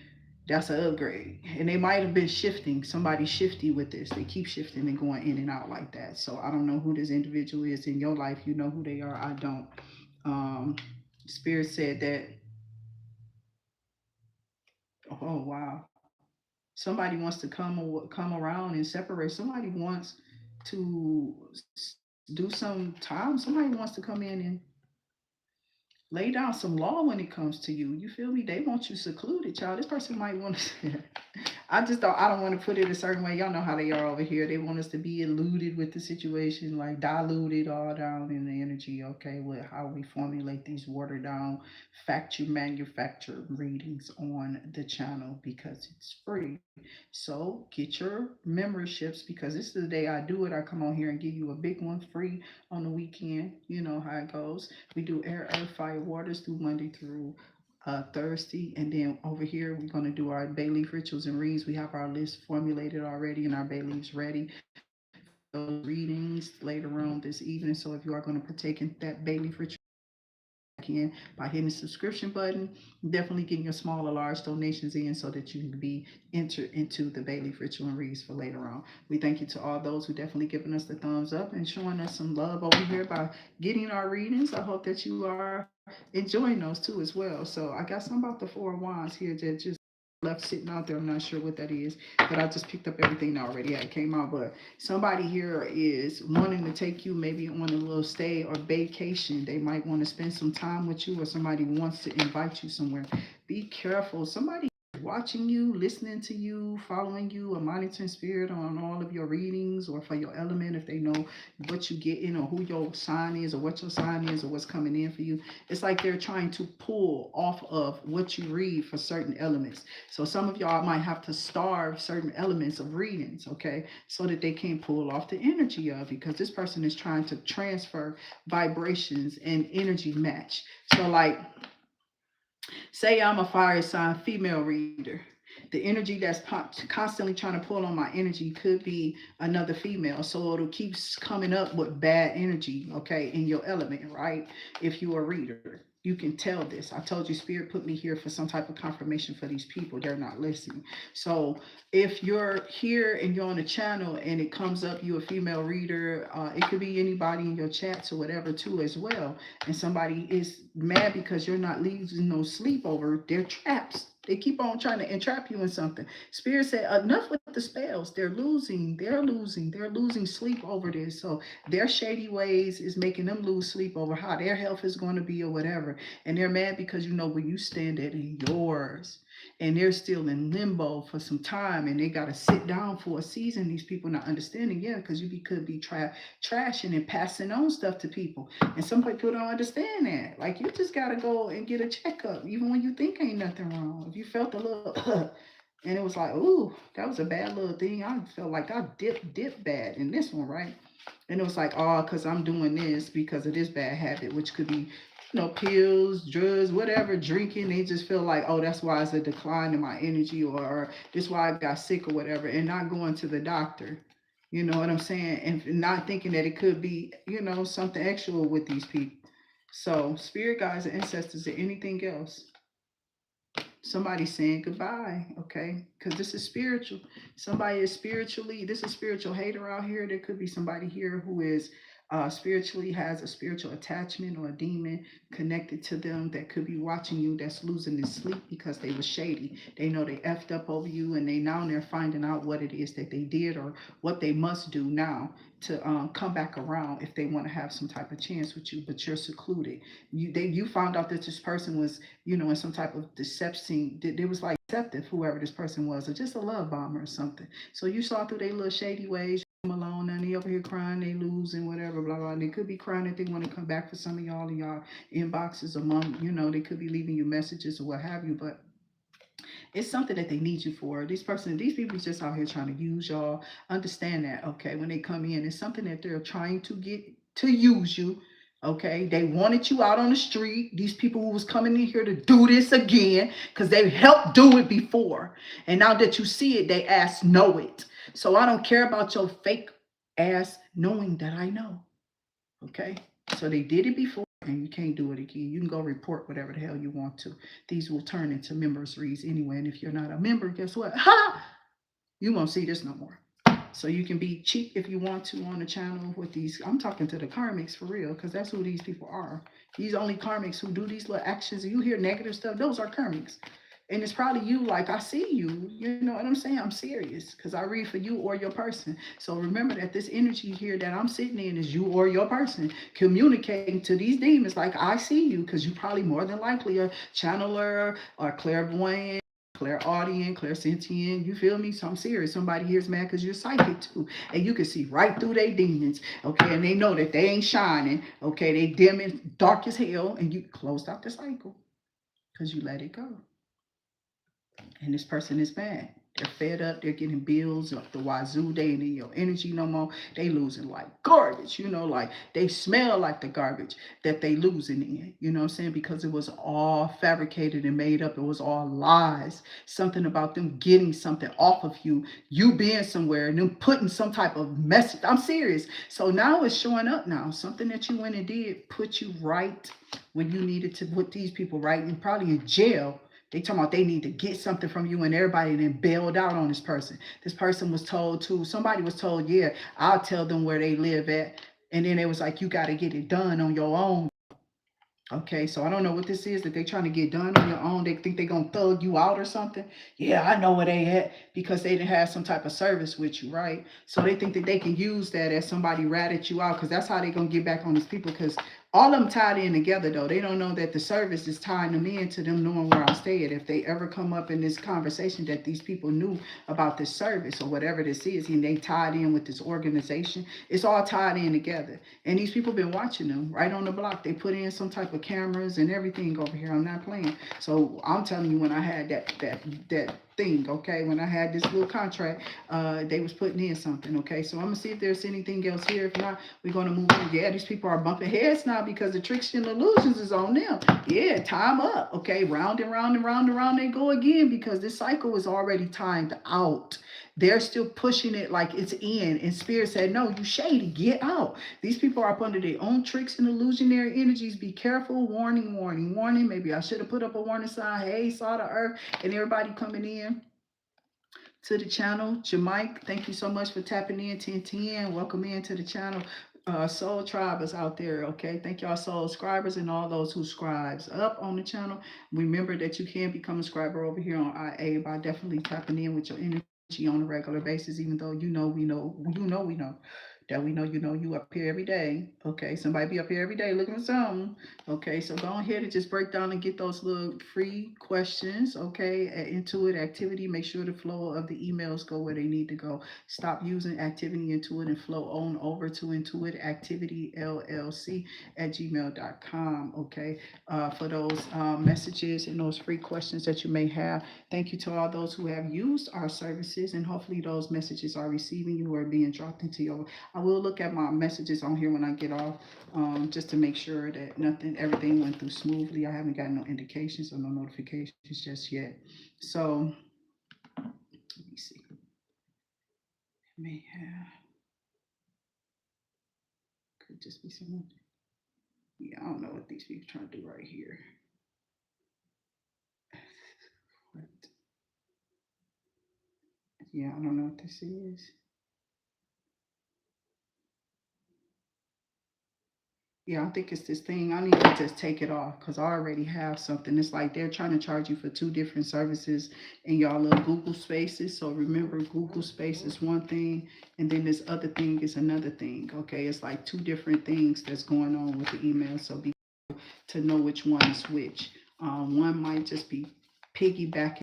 that's an upgrade. And they might have been shifting, somebody shifty with this. They keep shifting and going in and out like that. So I don't know who this individual is in your life. You know who they are. I don't. Um, Spirit said that, oh wow. Somebody wants to come around and separate. Somebody wants to do some time. Somebody wants to come in and lay down some law when it comes to you. You feel me? They want you secluded, child. This person might want to. I just don't. I don't want to put it a certain way. Y'all know how they are over here. They want us to be eluded with the situation, like diluted all down in the energy. Okay, with how we formulate these watered down, manufactured readings on the channel because it's free. So get your memberships because this is the day I do it. I come on here and give you a big one free on the weekend. You know how it goes. We do air, earth, fire, waters through Monday through Thursday. And then over here, we're going to do our Bayleaf rituals and reads. We have our list formulated already and our Bayleafs ready for those readings later on this evening. So if you are going to partake in that Bayleaf ritual, in by hitting the subscription button, definitely getting your small or large donations in so that you can be entered into the Bayleaf Ritual and Reads for later on. We thank you to all those who definitely giving us the thumbs up and showing us some love over here by getting our readings. I hope that you are enjoying those too as well. So I got some about the Four of Wands here that just left sitting out there. I'm not sure what that is, but I just picked up everything already. Yeah, it came out, but somebody here is wanting to take you maybe on a little stay or vacation. They might want to spend some time with you, or somebody wants to invite you somewhere. Be careful. Somebody watching you, listening to you, following you, a monitoring spirit on all of your readings or for your element if they know what you get in or who your sign is or what your sign is or what's coming in for you. It's like they're trying to pull off of what you read for certain elements. So some of y'all might have to starve certain elements of readings, okay, so that they can't pull off the energy of, because this person is trying to transfer vibrations and energy match. So like, say I'm a fire sign female reader. The energy that's constantly trying to pull on my energy could be another female. So it'll keep coming up with bad energy, okay, in your element, right? If you're a reader, you can tell this. I told you, Spirit put me here for some type of confirmation for these people. They're not listening. So if you're here and you're on the channel and it comes up, you're a female reader, it could be anybody in your chats or whatever too as well. And somebody is mad because you're not leaving no sleep over, they're traps. They keep on trying to entrap you in something. Spirit said, enough with the spells. They're losing sleep over this. So their shady ways is making them lose sleep over how their health is going to be or whatever. And they're mad because you know where you stand at in yours. And they're still in limbo for some time, and they got to sit down for a season. These people not understanding, yeah, because could be trashing and passing on stuff to people. And some people don't understand that. Like, you just got to go and get a checkup, even when you think ain't nothing wrong. If you felt a little, and it was like, ooh, that was a bad little thing. I felt like I dipped bad in this one, right? And it was like, oh, because I'm doing this because of this bad habit, which could be, pills, drugs, whatever, drinking. They just feel like, oh, that's why it's a decline in my energy, or this why I got sick or whatever, and not going to the doctor. You know what I'm saying? And not thinking that it could be, something actual with these people. So, spirit guides and ancestors or anything else, somebody's saying goodbye, okay? Because this is spiritual. Somebody is spiritually, this is spiritual hater out here. There could be somebody here who is spiritually has a spiritual attachment or a demon connected to them that could be watching you, that's losing their sleep because they were shady. They know they effed up over you, and they're finding out what it is that they did or what they must do now to come back around if they want to have some type of chance with you, but you're secluded. You found out that this person was, in some type of deception. It was like deceptive, whoever this person was, or just a love bomber or something. So you saw through their little shady ways. Alone, and they over here crying, they lose and whatever, blah blah. And they could be crying that they want to come back for some of y'all in y'all inboxes among, they could be leaving you messages or what have you, but it's something that they need you for. These people just out here trying to use y'all. Understand that, okay? When they come in, it's something that they're trying to get to use you. Okay, they wanted you out on the street. These people who was coming in here to do this again because they helped do it before. And now that you see it, they ask know it. So I don't care about your fake ass knowing that I know. Okay, so they did it before and you can't do it again. You can go report whatever the hell you want to. These will turn into members reads anyway. And if you're not a member, guess what? Ha! You won't see this no more. So you can be cheap if you want to on the channel with these. I'm talking to the karmics for real, because that's who these people are. These only karmics who do these little actions. You hear negative stuff, those are karmics. And it's probably you, like, I see you. You know what I'm saying? I'm serious because I read for you or your person. So remember that this energy here that I'm sitting in is you or your person communicating to these demons like, I see you, because you probably more than likely a channeler or clairvoyant, clairaudient, clairsentient, you feel me? So I'm serious. Somebody here's mad because you're psychic too. And you can see right through their demons, okay? And they know that they ain't shining, okay? They dim and dark as hell, and you closed out the cycle because you let it go. And this person is mad. They're fed up. They're getting bills up the wazoo. They ain't in your energy no more. They losing like garbage, like they smell like the garbage that they losing in, you know what I'm saying? Because it was all fabricated and made up. It was all lies. Something about them getting something off of you, you being somewhere and them putting some type of message. I'm serious. So now it's showing up now. Something that you went and did put you right when you needed to put these people right, and probably in jail. They talking about they need to get something from you, and everybody then bailed out on this person. This person was told to, somebody was told, yeah, I'll tell them where they live at. And then it was like, you got to get it done on your own. Okay, so I don't know what this is that they trying to get done on your own. They think they're going to thug you out or something. Yeah, I know where they at because they didn't have some type of service with you, right? So they think that they can use that as somebody ratted you out, because that's how they going to get back on these people, because all of them tied in together, though. They don't know that the service is tying them into them knowing where I stay at. If they ever come up in this conversation that these people knew about this service or whatever this is, and they tied in with this organization, it's all tied in together. And these people been watching them right on the block. They put in some type of cameras and everything over here. I'm not playing. So I'm telling you, when I had that thing, okay, when I had this little contract, they was putting in something, okay? So I'm gonna see if there's anything else here. If not, we're gonna move on. Yeah, these people are bumping heads now because the tricks and illusions is on them. Yeah, time up, okay? Round and round and round and round they go again, because this cycle is already timed out. They're still pushing it like it's in, and Spirit said, no, you shady, get out. These people are up under their own tricks and illusionary energies. Be careful. Warning, warning, warning. Maybe I should have put up a warning sign. Hey, saw the earth, and everybody coming in to the channel. Jamike, thank you so much for tapping in. 1010, welcome in to the channel. soul tribers out there, okay? Thank y'all soul scribers and all those who scribes up on the channel. Remember that you can become a scriber over here on IA by definitely tapping in with your energy on a regular basis, even though you up here every day. Okay, somebody be up here every day looking for something. Okay, so go ahead and just break down and get those little free questions. Okay, at Intuit Activity, make sure the flow of the emails go where they need to go. Stop using Activity Intuit and flow on over to IntuitActivity at gmail.com. Okay, for those messages and those free questions that you may have. Thank you to all those who have used our services, and hopefully those messages are receiving you or being dropped into your. I will look at my messages on here when I get off, just to make sure that everything went through smoothly. I haven't gotten no indications or no notifications just yet. So let me see. May have could just be someone. Yeah, I don't know what these people trying to do right here. What? Yeah, I don't know what this is. Yeah, I think it's this thing. I need to just take it off because I already have something. It's like they're trying to charge you for two different services in y'all little Google spaces. So remember, Google space is one thing, and then this other thing is another thing. Okay, it's like two different things that's going on with the email. So be to know which one is which. One might just be piggybacking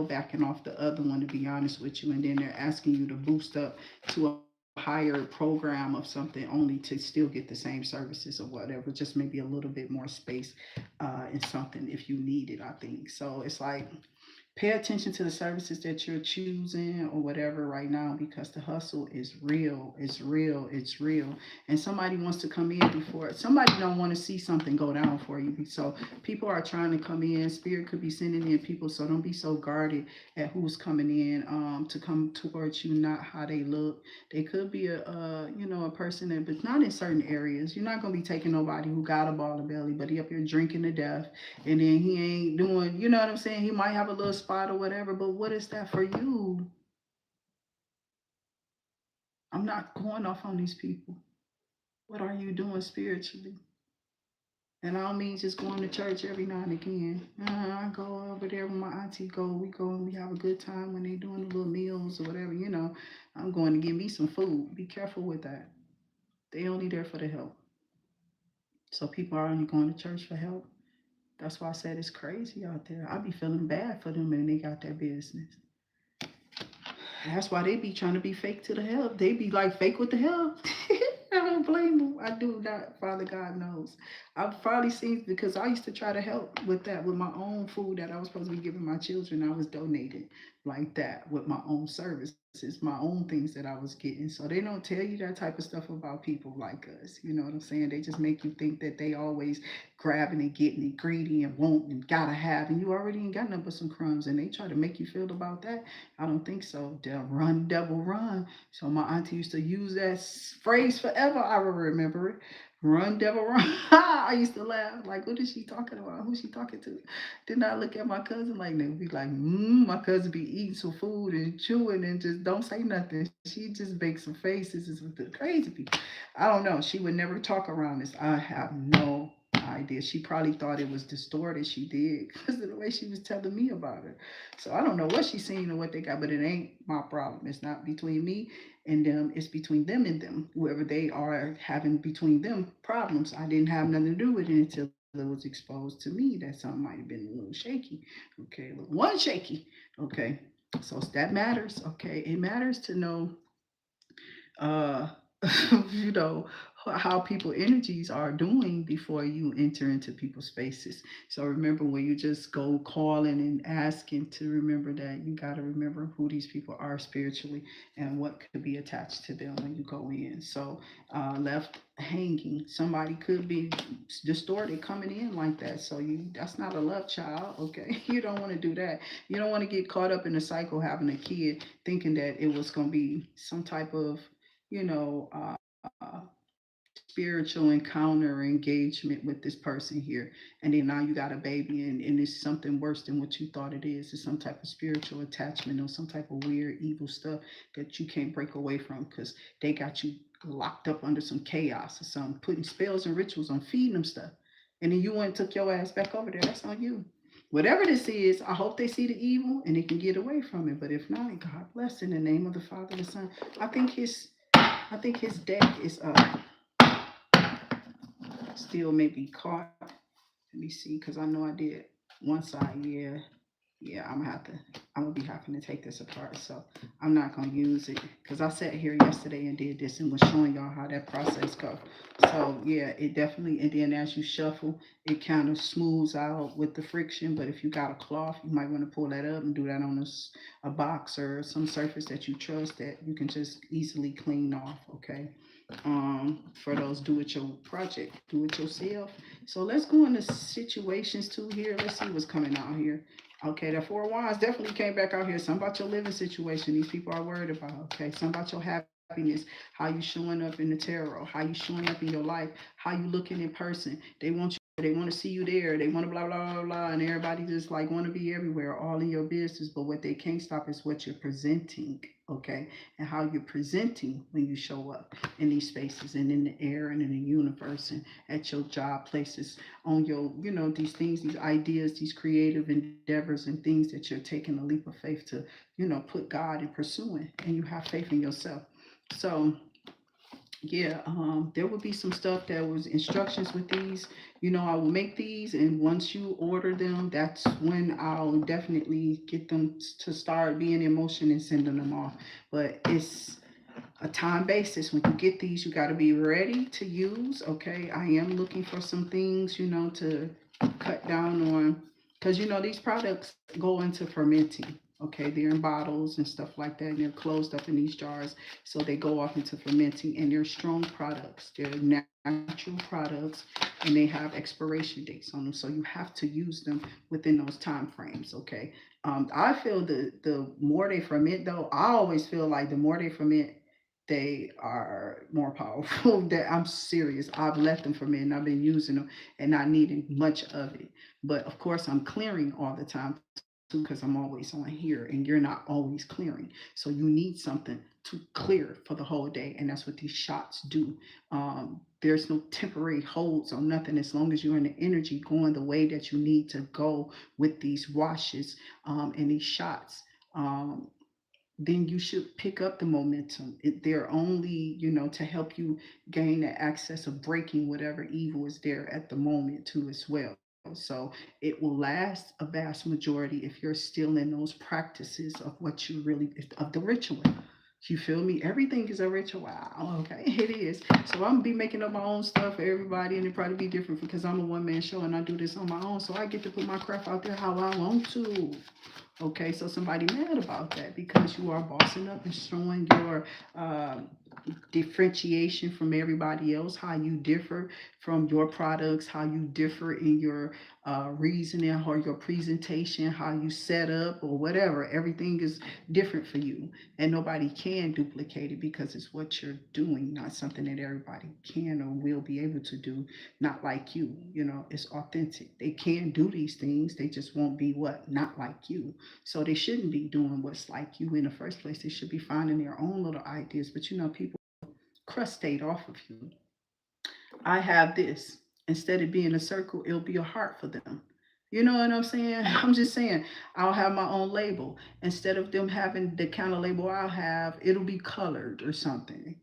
backing off the other one, to be honest with you, and then they're asking you to boost up to a higher program of something only to still get the same services or whatever, just maybe a little bit more space in something if you need it, I think. So it's like pay attention to the services that you're choosing or whatever right now, because the hustle is real. It's real. It's real. And somebody wants to come in before somebody don't want to see something go down for you. So people are trying to come in. Spirit could be sending in people. So don't be so guarded at who's coming in to come towards you, not how they look. They could be a person that, but not in certain areas. You're not gonna be taking nobody who got a ball of belly, but he up here drinking to death, and then he ain't doing, you know what I'm saying? He might have a little spot or whatever, but what is that for you? I'm not going off on these people. What are you doing spiritually? And I don't mean just going to church every now and again. I go over there with my auntie. We go and we have a good time when they doing the little meals or whatever. I'm going to get me some food. Be careful with that. They only there for the help. So people are only going to church for help. That's why I said it's crazy out there. I be feeling bad for them when they got that business. That's why they be trying to be fake to the hell. They be like fake with the hell. I don't blame them. I do not. Father God knows. I've probably seen, because I used to try to help with that with my own food that I was supposed to be giving my children. I was donating like that with my own services, my own things that I was getting. So they don't tell you that type of stuff about people like us. You know what I'm saying? They just make you think that they always grabbing and getting and greedy and want and gotta have, and you already ain't got nothing but some crumbs. And they try to make you feel about that. I don't think so. Run, devil, run. So my auntie used to use that phrase forever. I will remember it. Run, devil, run. I used to laugh. Like, what is she talking about? Who's she talking to? Then I look at my cousin like, they be like, my cousin be eating some food and chewing and just don't say nothing. She just makes some faces. It's with the crazy people. I don't know. She would never talk around this. I have no idea. She probably thought it was distorted. She did because of the way she was telling me about it. So I don't know what she's seen or what they got, but it ain't my problem. It's not between me and them. It's between them and them. Whoever they are having between them problems. I didn't have nothing to do with it until it was exposed to me that something might have been a little shaky. Okay, a little one shaky. Okay, so that matters. Okay, it matters to know uh you know how people energies are doing before you enter into people's spaces. So remember, when you just go calling and asking, to remember that you got to remember who these people are spiritually and what could be attached to them when you go in. So left hanging, somebody could be distorted coming in like that. So that's not a love child. Okay, you don't want to do that. You don't want to get caught up in the cycle having a kid thinking that it was going to be some type of you know, spiritual encounter or engagement with this person here. And then now you got a baby, and it's something worse than what you thought it is. It's some type of spiritual attachment or some type of weird, evil stuff that you can't break away from because they got you locked up under some chaos or something, putting spells and rituals on feeding them stuff. And then you went and took your ass back over there. That's on you. Whatever this is, I hope they see the evil and they can get away from it. But if not, God bless in the name of the Father, the Son. I think his deck is still maybe caught. Let me see, because I know I did one side. Yeah, I'm gonna be having to take this apart. So I'm not gonna use it because I sat here yesterday and did this and was showing y'all how that process goes. So yeah, it definitely, and then as you shuffle, it kind of smooths out with the friction. But if you got a cloth, you might want to pull that up and do that on a box or some surface that you trust that you can just easily clean off. Okay. For those do it your project, do it yourself. So let's go into situations too here. Let's see what's coming out here. Okay, that Four of Wands definitely came back out here. Something about your living situation. These people are worried about. Okay, something about your happiness, how you showing up in the tarot, how you showing up in your life, how you looking in person. They want to see you there. They want to blah blah blah blah, and everybody just like want to be everywhere, all in your business. But what they can't stop is what you're presenting. Okay, and how you're presenting when you show up in these spaces and in the air and in the universe and at your job places, on your, these things, these ideas, these creative endeavors and things that you're taking a leap of faith to, put God in pursuing, and you have faith in yourself. So yeah, there will be some stuff that was instructions with these. I will make these, and once you order them, that's when I'll definitely get them to start being in motion and sending them off. But it's a time basis. When you get these, you got to be ready to use. Okay, I am looking for some things, to cut down on, because these products go into fermenting. Okay, they're in bottles and stuff like that, and they're closed up in these jars, so they go off into fermenting, and they're strong products. They're natural products, and they have expiration dates on them, so you have to use them within those time frames. Okay, I feel the more they ferment, though, I always feel like the more they ferment, they are more powerful. That I'm serious. I've let them ferment and I've been using them and not needing much of it. But of course, I'm clearing all the time too because I'm always on here and you're not always clearing. So you need something to clear for the whole day, and that's what these shots do. There's no temporary holds on nothing as long as you're in the energy going the way that you need to go with these washes and these shots. Then you should pick up the momentum. They're only, to help you gain the access of breaking whatever evil is there at the moment too as well. So it will last a vast majority if you're still in those practices of what you really, of the ritual. You feel me? Everything is a ritual. Okay, it is. So I'm gonna be making up my own stuff for everybody, and it probably be different because I'm a one man show and I do this on my own. So I get to put my craft out there how I want to. Okay, so somebody mad about that because you are bossing up and showing your differentiation from everybody else, how you differ from your products, how you differ in your reasoning or your presentation, how you set up or whatever. Everything is different for you, and nobody can duplicate it because it's what you're doing, not something that everybody can or will be able to do. Not like you, it's authentic. They can do these things, they just won't be what? Not like you. So they shouldn't be doing what's like you in the first place. They should be finding their own little ideas. But people crustate off of you. I have this. Instead of being a circle, it'll be a heart for them. You know what I'm saying? I'm just saying, I'll have my own label. Instead of them having the kind of label I'll have, it'll be colored or something.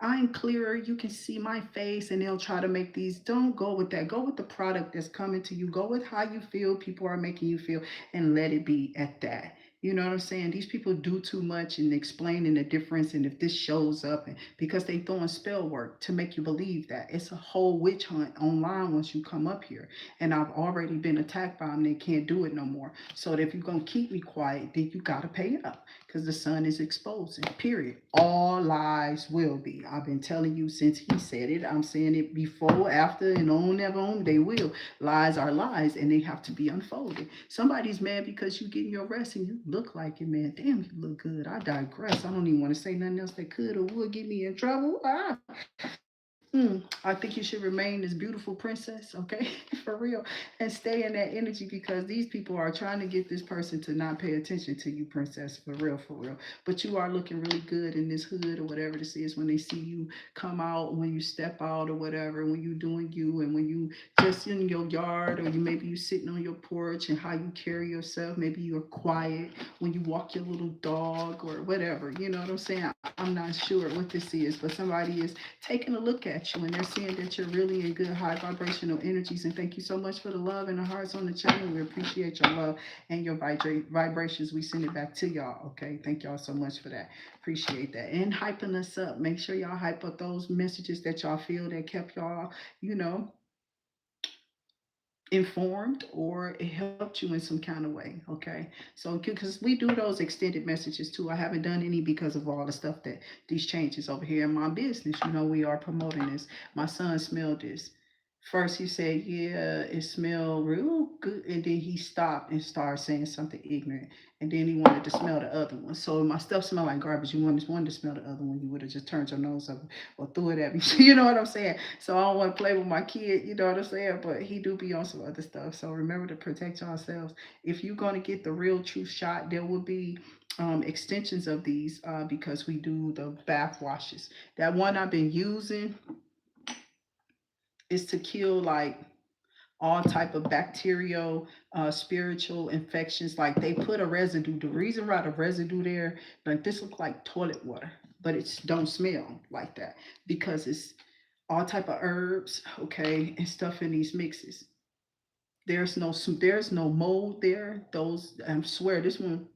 I'm clearer. You can see my face, and they'll try to make these. Don't go with that. Go with the product that's coming to you. Go with how you feel people are making you feel, and let it be at that. You know what I'm saying? These people do too much in explaining the difference, and if this shows up, and because they throwing spell work to make you believe that it's a whole witch hunt online once you come up here. And I've already been attacked by them. They can't do it no more. So if you're gonna keep me quiet, then you gotta pay up because the sun is exposing. Period. All lies will be. I've been telling you since he said it. I'm saying it before, after, and on ever on. They will. Lies are lies, and they have to be unfolded. Somebody's mad because you getting your rest and you look like it, man. Damn, you look good. I digress. I don't even want to say nothing else that could or would get me in trouble. I think you should remain this beautiful princess, okay? For real. And stay in that energy because these people are trying to get this person to not pay attention to you, princess. For real, for real. But you are looking really good in this hood or whatever this is when they see you come out, when you step out or whatever, when you doing you and when you just in your yard or you sitting on your porch and how you carry yourself. Maybe you're quiet when you walk your little dog or whatever. You know what I'm saying? I'm not sure what this is, but somebody is taking a look at you and they're seeing that you're really in good high vibrational energies. And thank you so much for the love and the hearts on the channel. We appreciate your love and your vibrations. We send it back to y'all. Okay. Thank y'all so much for that. Appreciate that. And hyping us up. Make sure y'all hype up those messages that y'all feel that kept y'all, you know, informed or it helped you in some kind of way. Okay, so because we do those extended messages too. I haven't done any because of all the stuff that these changes over here in my business. You know, we are promoting this. My son smelled this. First he said, yeah, it smelled real good, and then he stopped and started saying something ignorant, and then he wanted to smell the other one. So my stuff smelled like garbage. You wanted to smell the other one, you would have just turned your nose up or threw it at me. You know what I'm saying? So I don't want to play with my kid, you know what I'm saying? But he do be on some other stuff. So remember to protect yourselves. If you're going to get the real truth shot, there will be extensions of these because we do the bath washes. That one I've been using is to kill like all type of bacterial spiritual infections. Like they put a residue. The reason why the residue there, like this look like toilet water, but it's don't smell like that because it's all type of herbs, okay, and stuff in these mixes. There's no mold there. Those, I swear this one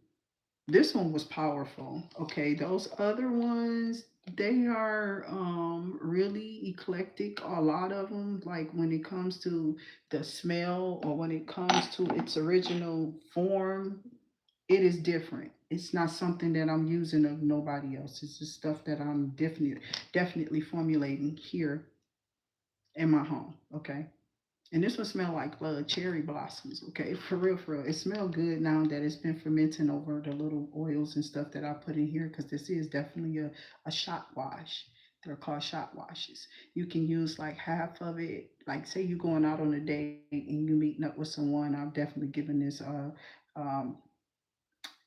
was powerful. Okay, those other ones, they are really eclectic. A lot of them, like when it comes to the smell or when it comes to its original form, it is different. It's not something that I'm using of nobody else. It's just stuff that I'm definitely formulating here in my home. Okay. And this one smell like cherry blossoms, okay? For real, for real. It smells good now that it's been fermenting over the little oils and stuff that I put in here because this is definitely a shot wash. They're called shot washes. You can use like half of it. Like say you're going out on a date and you're meeting up with someone. I've definitely given this um,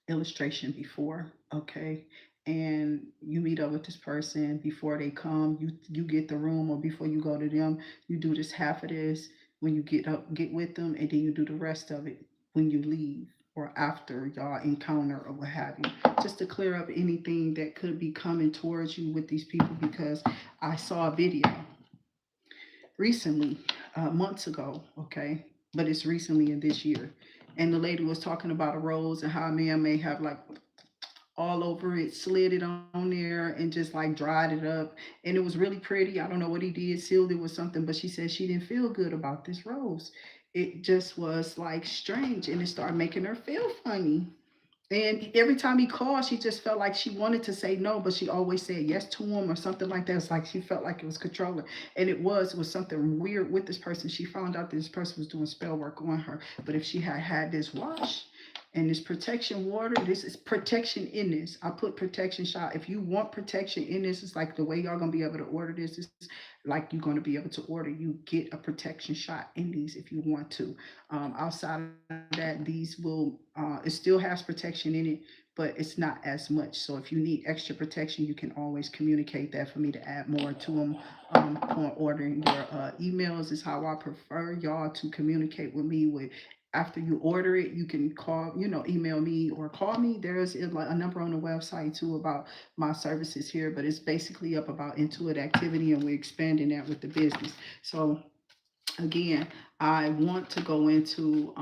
illustration before, okay? And you meet up with this person before they come, you get the room or before you go to them, you do this half of this when you get with them, and then you do the rest of it when you leave or after y'all encounter or what have you, just to clear up anything that could be coming towards you with these people. Because I saw a video recently, months ago, okay, but it's recently in this year, and the lady was talking about a rose and how a man may have like all over it, slid it on there, and just like dried it up. And it was really pretty. I don't know what he did, sealed it with something, but she said she didn't feel good about this rose. It just was like strange, and it started making her feel funny. And every time he called, she just felt like she wanted to say no, but she always said yes to him or something like that. It's like she felt like it was controlling. And it was something weird with this person. She found out this person was doing spell work on her. But if she had had this wash and this protection water, this is protection in this. I put protection shot. If you want protection in this, it's like the way y'all gonna be able to order this is like you're gonna be able to order. You get a protection shot in these if you want to. Outside of that, these will it still has protection in it, but it's not as much. So if you need extra protection, you can always communicate that for me to add more to them upon ordering. Your emails is how I prefer y'all to communicate with me with. After you order it, you can call, email me or call me. There's a number on the website too about my services here, but it's basically up about Intuit Activity, and we're expanding that with the business. So again, I want to go into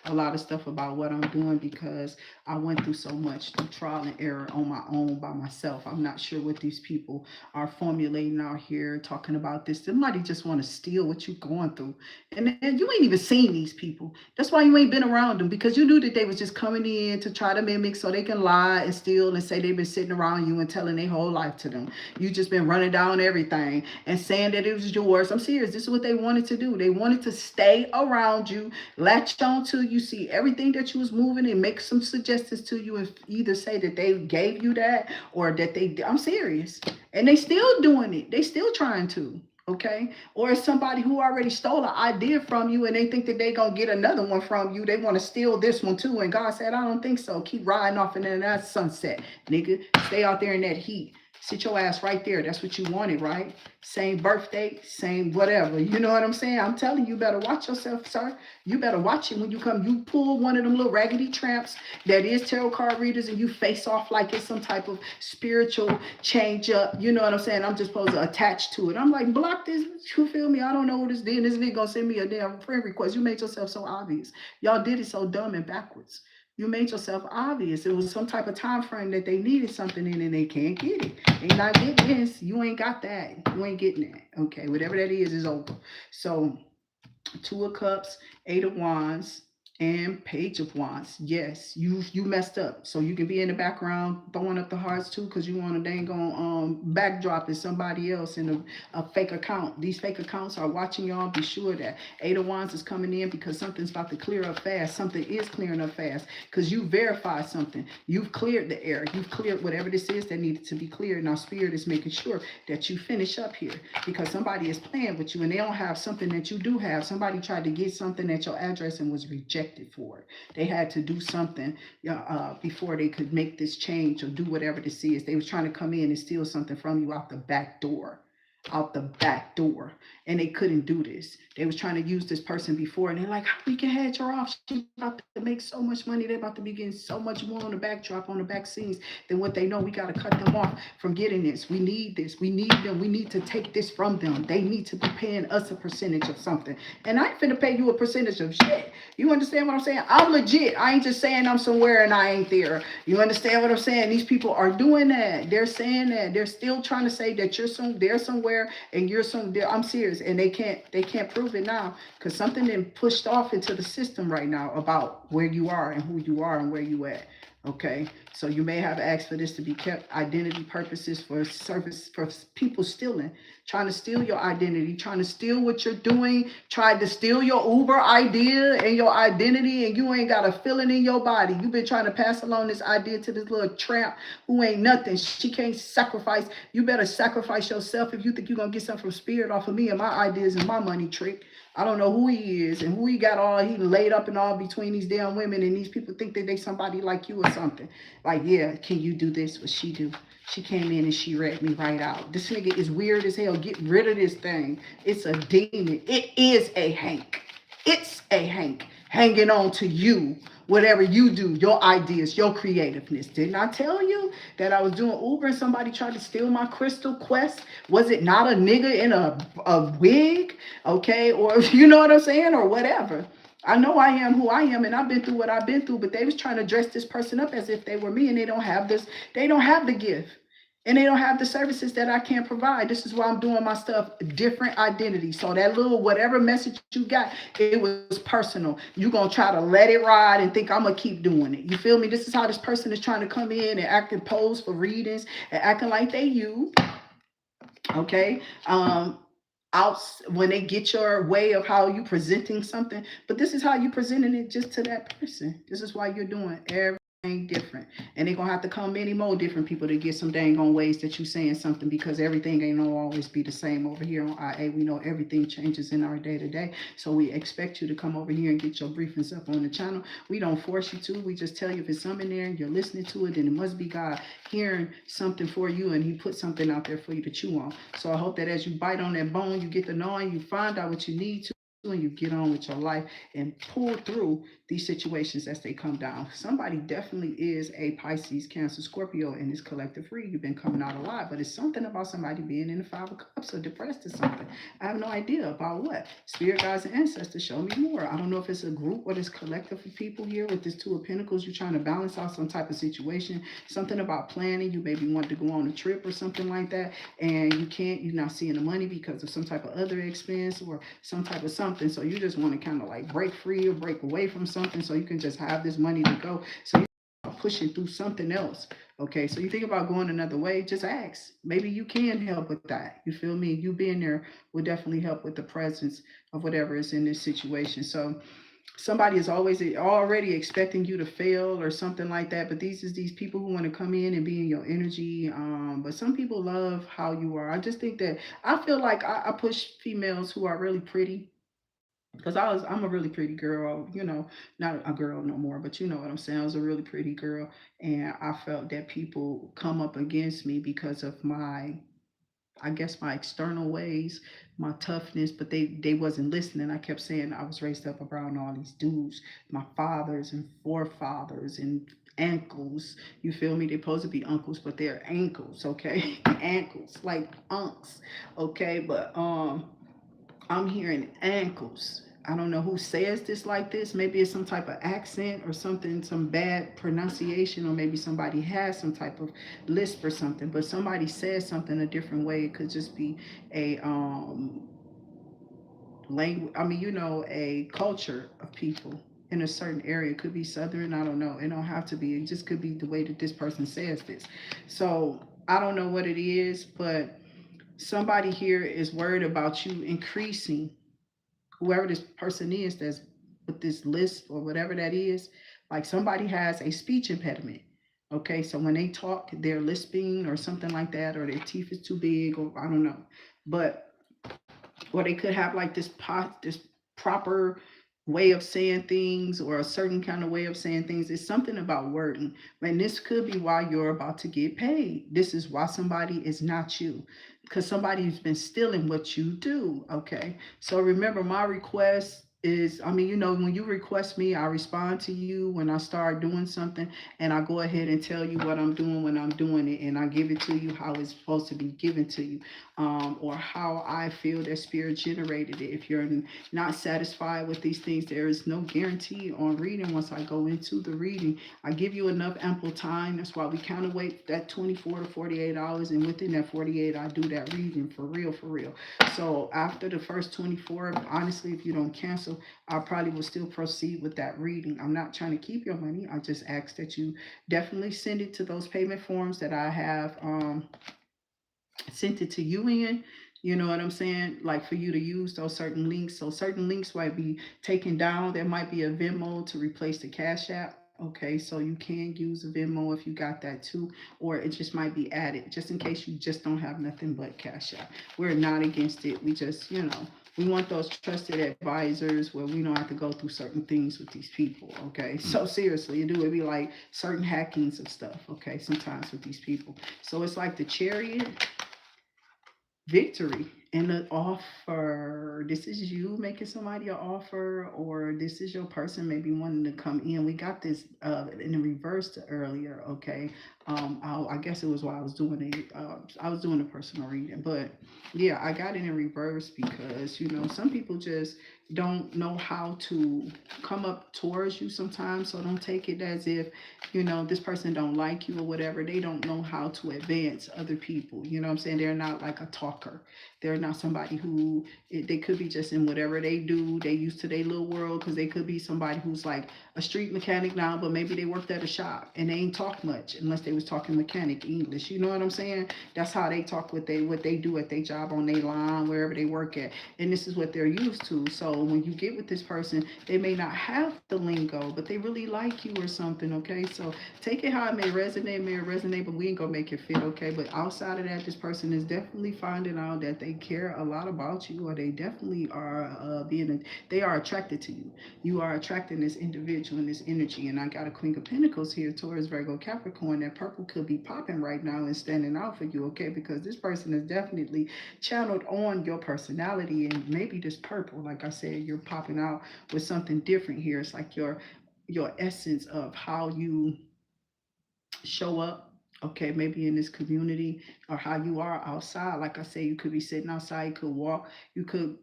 a lot of stuff about what I'm doing because I went through so much through trial and error on my own by myself. I'm not sure what these people are formulating out here talking about this. Somebody just want to steal what you're going through. And then you ain't even seen these people. That's why you ain't been around them, because you knew that they was just coming in to try to mimic so they can lie and steal and say they've been sitting around you and telling their whole life to them. You just been running down everything and saying that it was yours. I'm serious. This is what they wanted to do. They wanted to stay around you, latch on to you, see everything that you was moving, and make some suggestions to you, and either say that they gave you that or that I'm serious. And they still doing it. They still trying to. Okay, or it's somebody who already stole an idea from you and they think that they gonna get another one from you. They want to steal this one too, and God said, I don't think so. Keep riding off into that sunset, nigga. Stay out there in that heat. Sit your ass right there. That's what you wanted, right? Same birthday, same whatever. You know what I'm saying? I'm telling you, better watch yourself, sir. You better watch it when you come. You pull one of them little raggedy tramps that is tarot card readers, and you face off like it's some type of spiritual change up. You know what I'm saying? I'm just supposed to attach to it. I'm like, block this. You feel me? I don't know what this did. This nigga gonna send me a damn friend request. You made yourself so obvious. Y'all did it so dumb and backwards. You made yourself obvious. It was some type of time frame that they needed something in and they can't get it. They not getting this. You ain't got that. You ain't getting that. Okay, whatever that is over. So 2 of Cups, 8 of Wands, and Page of Wands. Yes, you messed up. So you can be in the background throwing up the hearts too, because you want a dang on backdrop is somebody else in a fake account. These fake accounts are watching y'all. Be sure that 8 of Wands is coming in because something's about to clear up fast. Something is clearing up fast because you verified something. You've cleared the air. You've cleared whatever this is that needed to be cleared. Now Spirit is making sure that you finish up here because somebody is playing with you and they don't have something that you do have. Somebody tried to get something at your address and was rejected for it. They had to do something before they could make this change or do whatever this is. They was trying to come in and steal something from you out the back door. And they couldn't do this. They was trying to use this person before, and they're like, we can hedge her off. She's about to make so much money. They're about to be getting so much more on the backdrop, on the back scenes than what they know. We got to cut them off from getting this. We need this. We need them. We need to take this from them. They need to be paying us a percentage of something. And I ain't finna pay you a percentage of shit. You understand what I'm saying? I'm legit. I ain't just saying I'm somewhere and I ain't there. You understand what I'm saying? These people are doing that. They're saying that. They're still trying to say that they're somewhere and you're somewhere. I'm serious. And they can't prove it now because something been pushed off into the system right now about where you are and who you are and where you at. Okay, so you may have asked for this to be kept, identity purposes, for service, for people stealing, trying to steal your identity, trying to steal what you're doing, tried to steal your Uber idea and your identity, and you ain't got a feeling in your body. You've been trying to pass along this idea to this little tramp who ain't nothing. She can't sacrifice. You better sacrifice yourself if you think you're going to get something from Spirit off of me and my ideas and my money trick. I don't know who he is and who he got all, he laid up and all between these damn women, and these people think that they somebody like you or something. Like, yeah, can you do this? What she do? She came in and she read me right out. This nigga is weird as hell. Get rid of this thing. It's a demon. It is a Hank. It's a Hank hanging on to you. Whatever you do, your ideas, your creativeness. Didn't I tell you that I was doing Uber and somebody tried to steal my Crystal Quest? Was it not a nigga in a wig? Okay, or you know what I'm saying? Or whatever. I know I am who I am and I've been through what I've been through, but they was trying to dress this person up as if they were me, and they don't have this. They don't have the gift. And they don't have the services that I can provide. This is why I'm doing my stuff, different identity. So that little whatever message you got, it was personal. You're going to try to let it ride and think I'm going to keep doing it. You feel me? This is how this person is trying to come in and act and pose for readings and acting like they you. Okay? Out when they get your way of how you presenting something. But this is how you presenting it just to that person. This is why you're doing everything different, and they're gonna have to come many more different people to get some dang on ways that you saying something, because everything ain't gonna always be the same over here on IA. We know everything changes in our day-to-day, so we expect you to come over here and get your briefings up on the channel. We don't force you to. We just tell you if it's something there and you're listening to it, then it must be God hearing something for you, and he put something out there for you to chew on. So I hope that as you bite on that bone, you get to know and you find out what you need to, and you get on with your life and pull through these situations as they come down. Somebody definitely is a Pisces, Cancer, Scorpio in this collective read. You've been coming out a lot, but it's something about somebody being in the 5 of Cups or depressed or something. I have no idea about what. Spirit guides and ancestors, show me more. I don't know if it's a group or this collective of people here with this 2 of Pentacles. You're trying to balance out some type of situation, something about planning. You maybe want to go on a trip or something like that, and you can't. You're not seeing the money because of some type of other expense or some type of something. So you just want to kind of like break free or break away from something so you can just have this money to go. So you're pushing through something else. Okay, so you think about going another way, just ask. Maybe you can help with that. You feel me? You being there will definitely help with the presence of whatever is in this situation. So somebody is always already expecting you to fail or something like that. But these people who want to come in and be in your energy. But some people love how you are. I just think that I feel like I push females who are really pretty. Because I'm a really pretty girl, not a girl no more, but you know what I'm saying. I was a really pretty girl, and I felt that people come up against me because of I guess my external ways, my toughness, but they wasn't listening. I kept saying I was raised up around all these dudes, my fathers and forefathers and ankles. You feel me? They're supposed to be uncles, but they're ankles, okay? Ankles, like unks, okay? But I'm hearing ankles. I don't know who says this like this. Maybe it's some type of accent or something, some bad pronunciation, or maybe somebody has some type of lisp or something. But somebody says something a different way. It could just be a language. I mean, a culture of people in a certain area. It could be Southern. I don't know. It don't have to be. It just could be the way that this person says this. So I don't know what it is, but somebody here is worried about you increasing, whoever this person is that's with this list or whatever that is. Like somebody has a speech impediment. Okay, so when they talk, they're lisping or something like that, or their teeth is too big, or I don't know. But or they could have like this proper way of saying things, or a certain kind of way of saying things. It's something about wording. And this could be why you're about to get paid. This is why somebody is not you, because somebody's been stealing what you do. Okay, so remember, my request is, I mean, when you request me, I respond to you when I start doing something, and I go ahead and tell you what I'm doing when I'm doing it, and I give it to you how it's supposed to be given to you, or how I feel that spirit generated it. If you're not satisfied with these things, there is no guarantee on reading. Once I go into the reading, I give you enough ample time. That's why we kind of wait that 24 to 48 hours, and within that 48, I do that reading for real, for real. So after the first 24, honestly, if you don't cancel, I probably will still proceed with that reading. I'm not trying to keep your money. I just ask that you definitely send it to those payment forms that I have sent it to you in. You know what I'm saying? Like for you to use those certain links. So certain links might be taken down. There might be a Venmo to replace the Cash App. Okay, so you can use a Venmo if you got that too, or it just might be added just in case you just don't have nothing but Cash App. We're not against it. We just, we want those trusted advisors where we don't have to go through certain things with these people. Okay, so seriously, it be like certain hackings of stuff. Okay, sometimes with these people. So it's like the Chariot, victory, and an offer. This is you making somebody an offer, or this is your person maybe wanting to come in. We got this in the reverse earlier. Okay, I guess it was while I was doing a personal reading, but yeah, I got it in reverse because some people just don't know how to come up towards you sometimes. So don't take it as if this person don't like you or whatever. They don't know how to advance other people. You know what I'm saying? They're not like a talker. They're not somebody who, they could be just in whatever they do. They used to their little world, because they could be somebody who's like a street mechanic now, but maybe they worked at a shop and they ain't talk much unless they was talking mechanic English. You know what I'm saying? That's how they talk, what they do at their job, on their line, wherever they work at. And this is what they're used to. So when you get with this person, they may not have the lingo, but they really like you or something. Okay, so take it how it may resonate, but we ain't gonna make it fit. Okay, but outside of that, this person is definitely finding out that they care a lot about you, or they definitely are they are attracted to you. You are attracting this individual and this energy. And I got a Queen of Pentacles here, Taurus, Virgo, Capricorn. That purple could be popping right now and standing out for you. Okay, because this person is definitely channeled on your personality, and maybe this purple, like I said, you're popping out with something different here. It's like your essence of how you show up, okay, maybe in this community, or how you are outside. Like I say, you could be sitting outside, you could walk, you could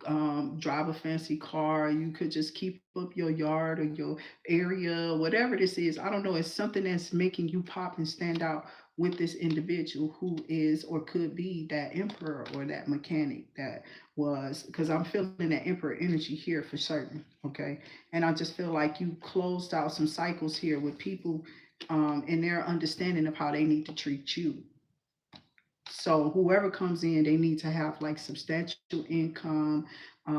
drive a fancy car, you could just keep up your yard or your area, whatever this is. I don't know, it's something that's making you pop and stand out with this individual who is or could be that emperor or that mechanic that was, because I'm feeling that emperor energy here for certain. Okay, and I just feel like you closed out some cycles here with people, and their understanding of how they need to treat you. So whoever comes in, they need to have like substantial income,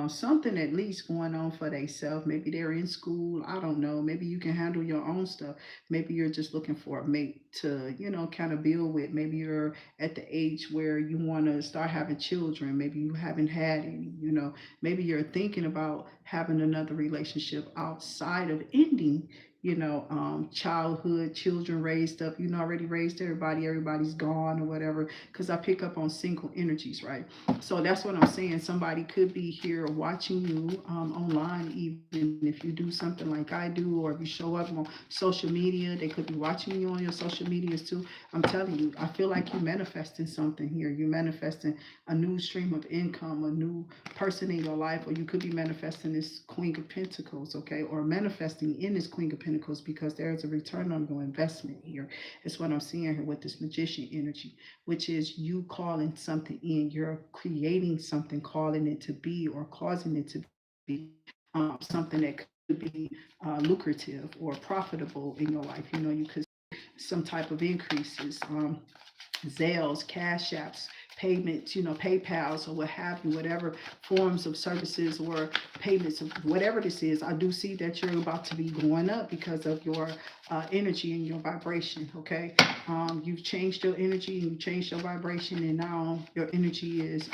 something at least going on for themselves. Maybe they're in school. I don't know. Maybe you can handle your own stuff. Maybe you're just looking for a mate to, kind of build with. Maybe you're at the age where you want to start having children. Maybe you haven't had any. Maybe you're thinking about having another relationship outside of ending childhood, children raised up, already raised everybody's gone or whatever, because I pick up on single energies, right? So that's what I'm saying. Somebody could be here watching you online, even if you do something like I do, or if you show up on social media, they could be watching you on your social medias too. I'm telling you, I feel like you're manifesting something here. You're manifesting a new stream of income, a new person in your life, or you could be manifesting this Queen of Pentacles, okay, or manifesting in this Queen of Pentacles, because there's a return on your investment here. It's what I'm seeing here with this Magician energy, which is you calling something in. You're creating something, calling it to be, or causing it to be something that could be lucrative or profitable in your life. You could some type of increases, Zelles, Cash Apps, payments, PayPal's or what have you, whatever forms of services or payments of whatever this is. I do see that you're about to be going up because of your energy and your vibration. Okay, you've changed your energy and you changed your vibration, and now your energy is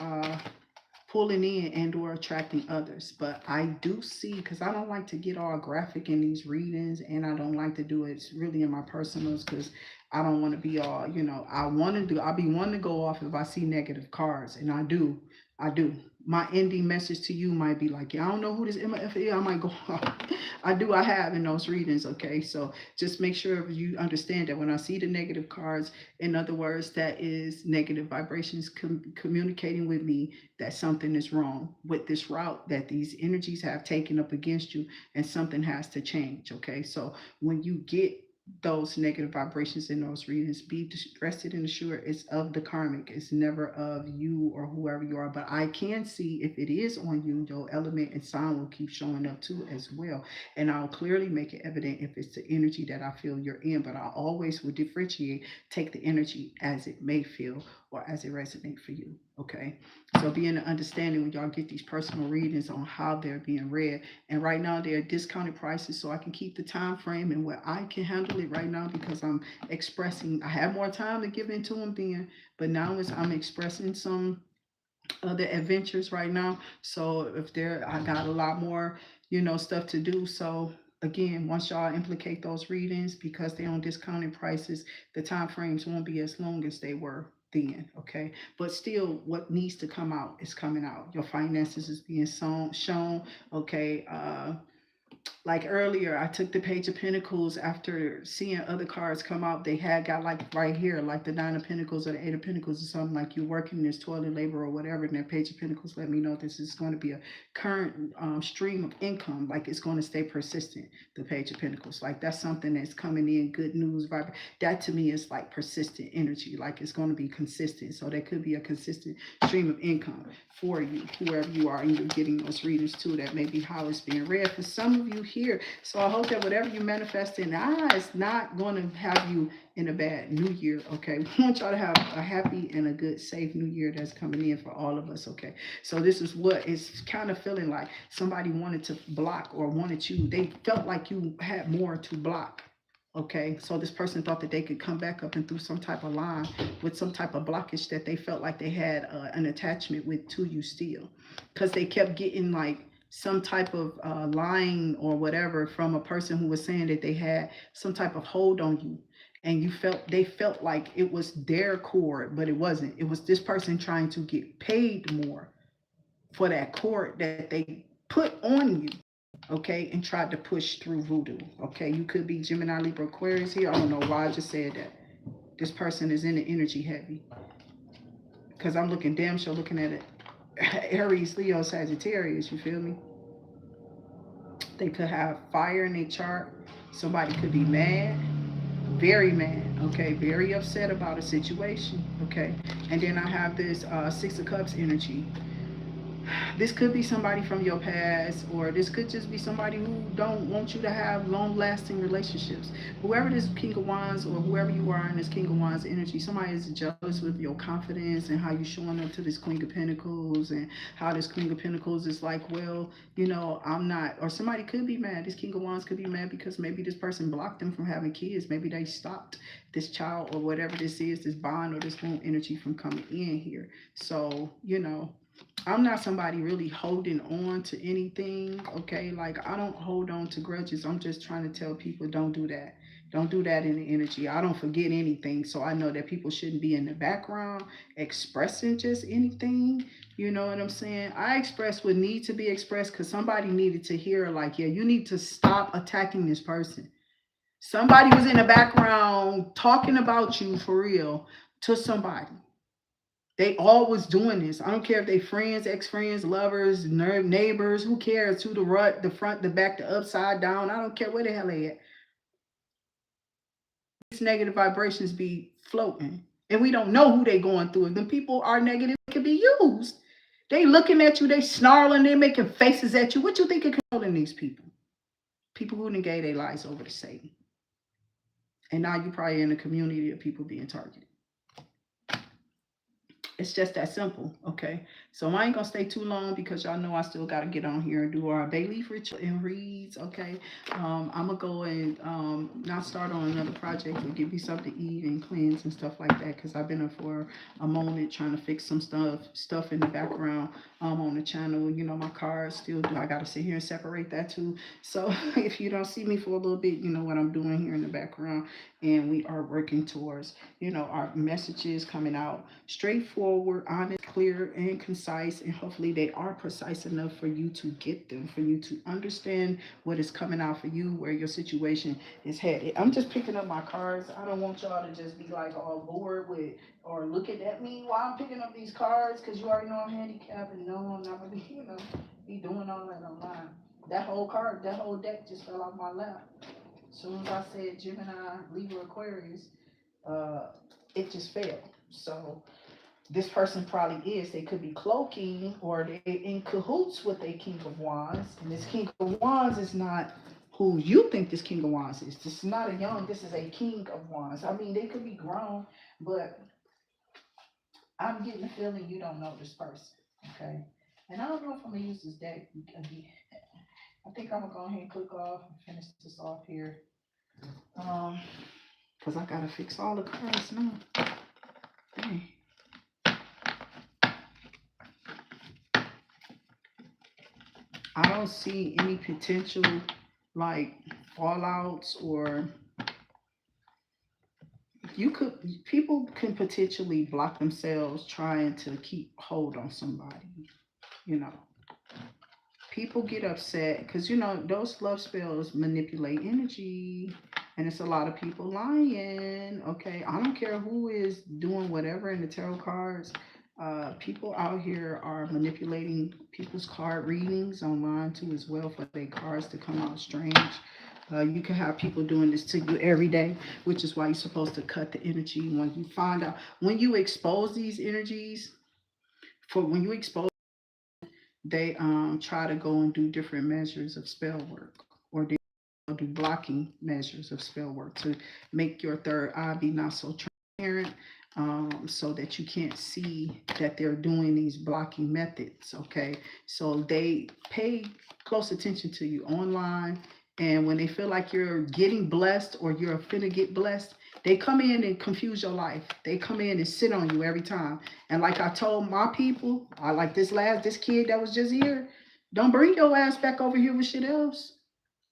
pulling in and or attracting others. But I do see, because I don't like to get all graphic in these readings, and I don't like to do it really in my personals, because I don't want to be all, I'll be one to go off if I see negative cards, and I do. My ending message to you might be like, yeah, I don't know who this MF is. I might go off. I have in those readings, okay? So just make sure you understand that when I see the negative cards, in other words, that is negative vibrations communicating with me that something is wrong with this route that these energies have taken up against you, and something has to change, okay? So when you get those negative vibrations in those readings, be rested and assured it's of the karmic. It's never of you or whoever you are. But I can see if it is on you, your element and sign will keep showing up too as well. And I'll clearly make it evident if it's the energy that I feel you're in. But I always will differentiate, take the energy as it may feel or as it resonates for you. Okay. So be in the understanding when y'all get these personal readings on how they're being read. And right now they're discounted prices, so I can keep the time frame and where I can handle it right now, because I'm expressing. I have more time to give into them then, but now I'm expressing some other adventures right now. So if I got a lot more, stuff to do. So again, once y'all implicate those readings, because they're on discounted prices, the time frames won't be as long as they were then. Okay, but still, what needs to come out is coming out. Your finances is being shown. Okay, like earlier, I took the Page of Pentacles after seeing other cards come out. They had got like right here, like the Nine of Pentacles or the Eight of Pentacles or something, like you're working this toilet labor or whatever. And that Page of Pentacles let me know this is going to be a current stream of income, like it's going to stay persistent. The Page of Pentacles, like that's something that's coming in, good news, vibe. That to me is like persistent energy, like it's going to be consistent. So there could be a consistent stream of income for you, whoever you are, and you're getting those readings too. That may be how it's being read for some of you here. So I hope that whatever you manifest in, it's not going to have you in a bad new year, okay? We want y'all to have a happy and a good, safe new year that's coming in for all of us, okay? So this is what it's kind of feeling like. Somebody wanted to block or wanted you, they felt like you had more to block. Okay, so this person thought that they could come back up and through some type of line with some type of blockage that they felt like they had an attachment with to you still, because they kept getting like some type of lying or whatever from a person who was saying that they had some type of hold on you, and they felt like it was their cord, but it wasn't. It was this person trying to get paid more for that cord that they put on you, okay, and tried to push through voodoo. Okay, you could be Gemini, Libra, Aquarius here. I don't know why I just said that. This person is in the energy heavy, because I'm looking damn sure looking at it. Aries, Leo, Sagittarius, you feel me? They could have fire in their chart. Somebody could be mad, very mad, okay, very upset about a situation, okay. And then I have this Six of Cups energy. This could be somebody from your past, or this could just be somebody who don't want you to have long-lasting relationships. Whoever this King of Wands or whoever you are in this King of Wands energy, somebody is jealous with your confidence and how you showing up to this Queen of Pentacles, and how this Queen of Pentacles is like, well, you know, I'm not, or somebody could be mad. This King of Wands could be mad because maybe this person blocked them from having kids. Maybe they stopped this child or whatever this is, this bond or this womb energy from coming in here. So, you know, I'm not somebody really holding on to anything, okay? Like, I don't hold on to grudges. I'm just trying to tell people, don't do that. Don't do that in the energy. I don't forget anything. So I know that people shouldn't be in the background expressing just anything. You know what I'm saying? I express what needs to be expressed because somebody needed to hear, like, yeah, you need to stop attacking this person. Somebody was in the background talking about you for real to somebody. They always doing this. I don't care if they friends, ex-friends, lovers, neighbors. Who cares? To the right, the front, the back, the upside down. I don't care where the hell they at. These negative vibrations be floating, and we don't know who they going through. If them people are negative, it can be used. They looking at you. They snarling. They making faces at you. What you think is controlling these people? People who done gave their lives over to Satan, and now you probably in a community of people being targeted. It's just that simple, okay? So I ain't gonna stay too long because y'all know I still gotta get on here and do our Bayleaf ritual and Readz, okay? I'm gonna go and not start on another project, but give me something to eat and cleanse and stuff like that, because I've been up for a moment trying to fix some stuff in the background on the channel. You know, my cards still do. I gotta sit here and separate that too. So if you don't see me for a little bit, you know what I'm doing here in the background, and we are working towards, you know, our messages coming out straightforward, honest, clear, and concise. And hopefully they are precise enough for you to get them, for you to understand what is coming out for you, where your situation is headed. I'm just picking up my cards. I don't want y'all to just be like all bored with or looking at me while I'm picking up these cards, because you already know I'm handicapped and no, I'm not gonna be, you know, be doing all that online. That whole card, that whole deck just fell off my lap. As soon as I said Gemini, Libra, Aquarius, it just fell. So this person probably is. They could be cloaking, or they in cahoots with a King of Wands. And this King of Wands is not who you think this King of Wands is. This is not a young, this is a King of Wands. I mean, they could be grown, but I'm getting the feeling you don't know this person, okay? And I don't know if I'm gonna use this deck again. I think I'm gonna go ahead and click off and finish this off here. Because I gotta fix all the cards now. Dang. I don't see any potential like fallouts, or people can potentially block themselves trying to keep hold on somebody. You know, people get upset because, you know, those love spells manipulate energy, and it's a lot of people lying. Okay, I don't care who is doing whatever in the tarot cards. People out here are manipulating people's card readings online too as well, for their cards to come out strange. You can have people doing this to you every day, which is why you're supposed to cut the energy when you find out, when you expose these energies. When you expose, they try to go and do different measures of spell work, or they do blocking measures of spell work to make your third eye be not so transparent, so that you can't see that they're doing these blocking methods. Okay, so they pay close attention to you online, and when they feel like you're getting blessed or you're finna get blessed, they come in and confuse your life. They come in and sit on you every time. And like I told my people, I like this kid that was just here, don't bring your ass back over here with shit else.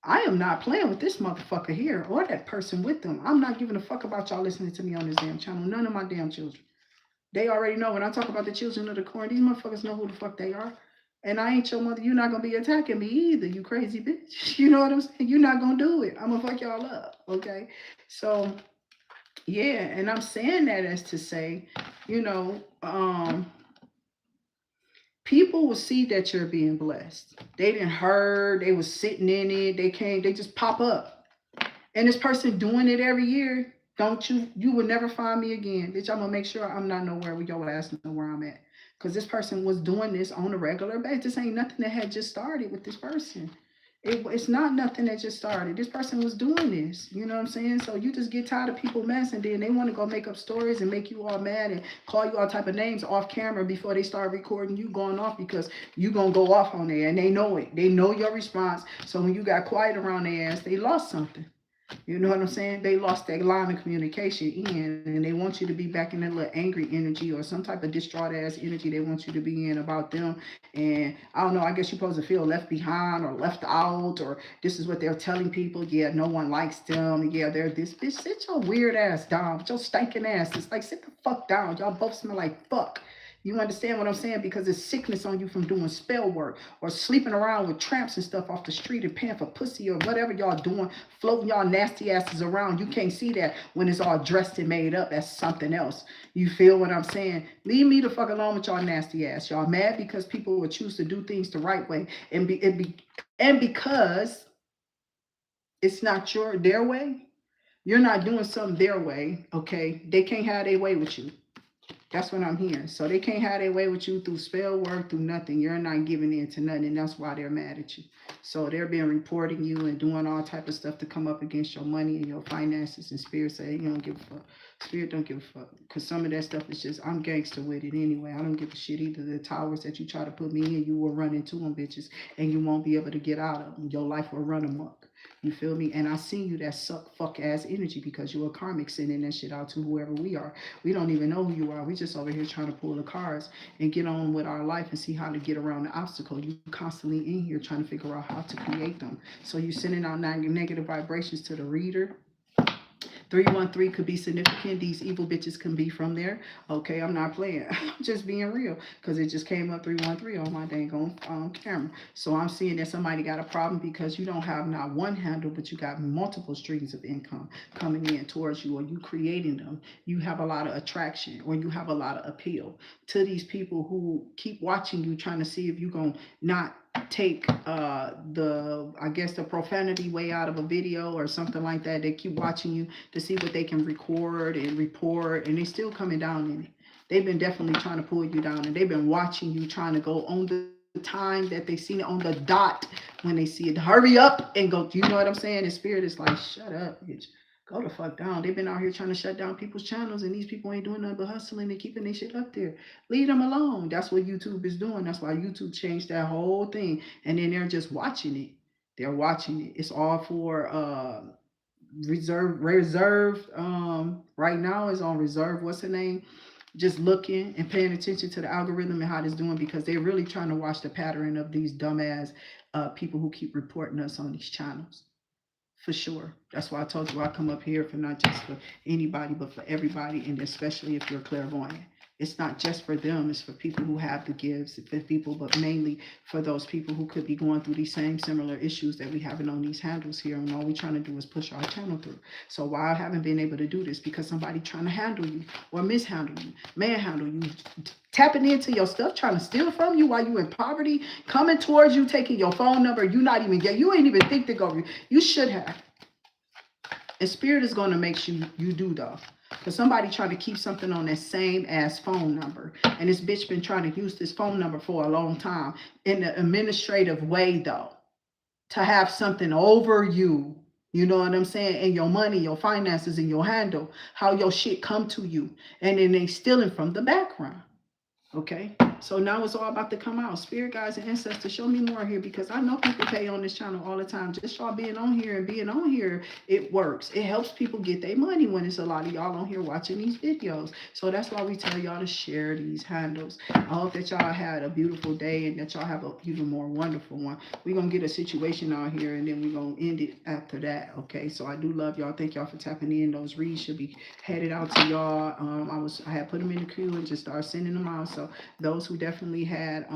I am not playing with this motherfucker here or that person with them. I'm not giving a fuck about y'all listening to me on this damn channel. None of my damn children. They already know. When I talk about the children of the corn, these motherfuckers know who the fuck they are. And I ain't your mother. You're not going to be attacking me either, you crazy bitch. You know what I'm saying? You're not going to do it. I'm going to fuck y'all up, okay? So, yeah, and I'm saying that as to say, you know, people will see that you're being blessed. They didn't heard, they was sitting in it, they just pop up. And this person doing it every year, you will never find me again. Bitch, I'm gonna make sure I'm not nowhere with your ass know where I'm at. Because this person was doing this on a regular basis. This ain't nothing that had just started with this person. It's not nothing that just started. This person was doing this. You know what I'm saying? So you just get tired of people mess, and then they want to go make up stories and make you all mad and call you all type of names off camera before they start recording you going off, because you going to go off on there, and they know it. They know your response. So when you got quiet around their ass, they lost something. You know what I'm saying? They lost that line of communication in, and they want you to be back in that little angry energy or some type of distraught ass energy they want you to be in about them. And I don't know, I guess you're supposed to feel left behind or left out, or this is what they're telling people. Yeah, no one likes them. Yeah, they're this. Bitch, sit your weird ass down. With your stinking ass. It's like, sit the fuck down. Y'all both smell like fuck. You understand what I'm saying? Because it's sickness on you from doing spell work or sleeping around with tramps and stuff off the street and paying for pussy or whatever y'all doing, floating y'all nasty asses around. You can't see that when it's all dressed and made up as something else. You feel what I'm saying? Leave me the fuck alone with y'all nasty ass. Y'all mad because people would choose to do things the right way, and because it's not their way. You're not doing something their way, okay? They can't have their way with you. That's what I'm hearing. So they can't have their way with you through spell work, through nothing. You're not giving in to nothing, and that's why they're mad at you. So they're been reporting you and doing all type of stuff to come up against your money and your finances, and Spirit say, you don't give a fuck. Spirit don't give a fuck. Because some of that stuff is just, I'm gangster with it anyway. I don't give a shit either. The towers that you try to put me in, you will run into them bitches, and you won't be able to get out of them. Your life will run amok. You feel me? And I seen you that suck fuck ass energy, because you're a karmic sending that shit out to whoever we are. We don't even know who you are. We just over here trying to pull the cards and get on with our life and see how to get around the obstacle. You constantly in here trying to figure out how to create them. So you sending out negative vibrations to the reader. 313 could be significant. These evil bitches can be from there. Okay, I'm not playing. I'm just being real, because it just came up 313 on my dang on camera. So I'm seeing that somebody got a problem because you don't have not one handle, but you got multiple streams of income coming in towards you, or you creating them. You have a lot of attraction, or you have a lot of appeal to these people who keep watching you, trying to see if you're going to not take the profanity way out of a video or something like that. They keep watching you to see what they can record and report, and they still coming down in it. They've been definitely trying to pull you down, and they've been watching you, trying to go on the time that they seen it on the dot. When they see it, hurry up and go. You know what I'm saying? The Spirit is like, shut up, bitch. Go the fuck down. They've been out here trying to shut down people's channels, and these people ain't doing nothing but hustling and keeping their shit up there. Leave them alone. That's what YouTube is doing. That's why YouTube changed that whole thing. And then they're just watching it. They're watching it. It's all for reserve. Right now is on reserve. What's the name? Just looking and paying attention to the algorithm and how it's doing, because they're really trying to watch the pattern of these dumbass people who keep reporting us on these channels. For sure. That's why I told you I come up here for not just for anybody, but for everybody, and especially if you're clairvoyant. It's not just for them, it's for people who have the gifts, for people, but mainly for those people who could be going through these same similar issues that we having on these handles here, and all we trying to do is push our channel through. So why I haven't been able to do this? Because somebody trying to handle you, or mishandle you, manhandle you, tapping into your stuff, trying to steal from you while you in poverty, coming towards you, taking your phone number, you not even get, you ain't even think to go, you should have. And Spirit is going to make sure you do though. Because somebody trying to keep something on that same ass phone number. And this bitch been trying to use this phone number for a long time. In an administrative way though. To have something over you. You know what I'm saying? And your money, your finances, and your handle. How your shit come to you. And then they stealing from the background. Okay, so now it's all about to come out. Spirit guides and ancestors, show me more here, because I know people pay on this channel all the time. Just y'all being on here and being on here, it works. It helps people get their money when it's a lot of y'all on here watching these videos. So that's why we tell y'all to share these handles. I hope that y'all had a beautiful day and that y'all have an even more wonderful one. We're going to get a situation out here, and then we're going to end it after that. Okay, so I do love y'all. Thank y'all for tapping in. Those reads should be headed out to y'all. I had put them in the queue and just started sending them out. So those who definitely had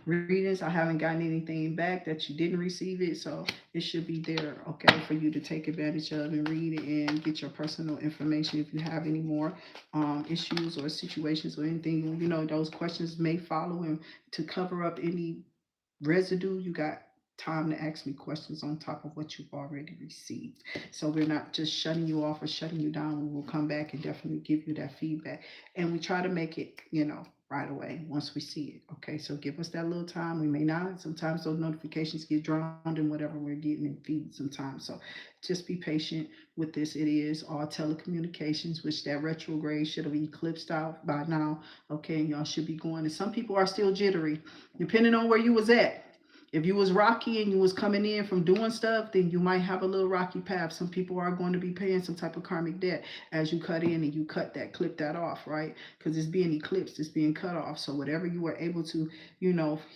readings, I haven't gotten anything back that you didn't receive it, so it should be there, okay, for you to take advantage of and read it and get your personal information. If you have any more issues or situations or anything, you know, those questions may follow, and to cover up any residue you got time to ask me questions on top of what you've already received. So we're not just shutting you off or shutting you down. We will come back and definitely give you that feedback. And we try to make it, right away once we see it. Okay, so give us that little time. We may not. Sometimes those notifications get drowned in whatever we're getting in feed sometimes. So just be patient with this. It is all telecommunications, which that retrograde should have eclipsed out by now. Okay, and y'all should be going. And some people are still jittery, depending on where you was at. If you was rocky and you was coming in from doing stuff, then you might have a little rocky path. Some people are going to be paying some type of karmic debt as you cut in and you clip that off, right? Because it's being eclipsed, it's being cut off. So whatever you were able to,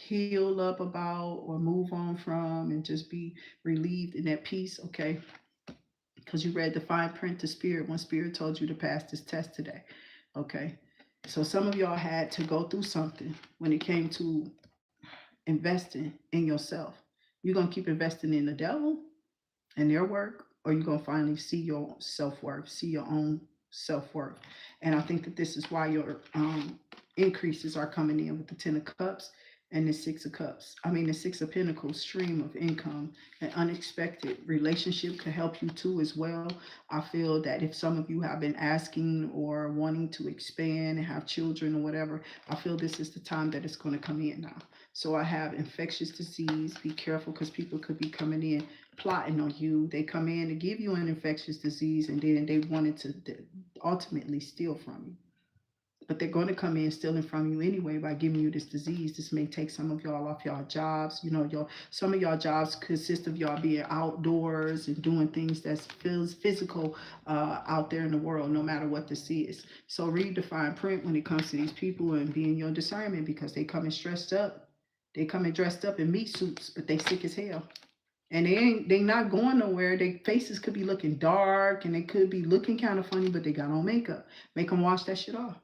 heal up about or move on from and just be relieved in that peace, okay? Because you read the fine print to spirit when spirit told you to pass this test today, okay? So some of y'all had to go through something when it came to investing in yourself. You're going to keep investing in the devil and their work, or you're going to finally see your self-worth, see your own self-worth. And I think that this is why your increases are coming in with the 10 of cups and the 6 of cups. I mean, the 6 of pentacles, stream of income, an unexpected relationship could help you too as well. I feel that if some of you have been asking or wanting to expand and have children or whatever, I feel this is the time that it's going to come in now. So I have infectious disease. Be careful because people could be coming in plotting on you. They come in to give you an infectious disease and then they wanted to ultimately steal from you. But they're going to come in stealing from you anyway by giving you this disease. This may take some of y'all off y'all jobs. Some of y'all jobs consist of y'all being outdoors and doing things that feels physical out there in the world, no matter what this is. So read the fine print when it comes to these people and be in your discernment, because they come in stressed up. They come in dressed up in meat suits, but they sick as hell. And they not going nowhere. Their faces could be looking dark and they could be looking kind of funny, but they got on makeup. Make them wash that shit off.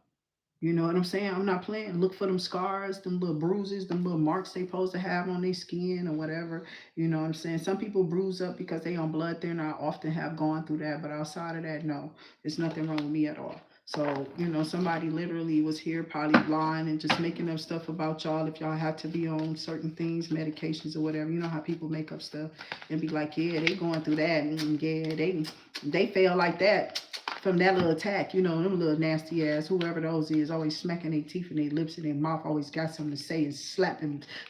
You know what I'm saying? I'm not playing. Look for them scars, them little bruises, them little marks they supposed to have on their skin or whatever. You know what I'm saying? Some people bruise up because they on blood thinner. I often have gone through that, but outside of that, no, there's nothing wrong with me at all. So, somebody literally was here probably lying and just making up stuff about y'all if y'all had to be on certain things, medications or whatever. You know how people make up stuff and be like, yeah, they going through that. And yeah, they fail like that from that little attack, them little nasty ass, whoever those is, always smacking their teeth and their lips and their mouth, always got something to say and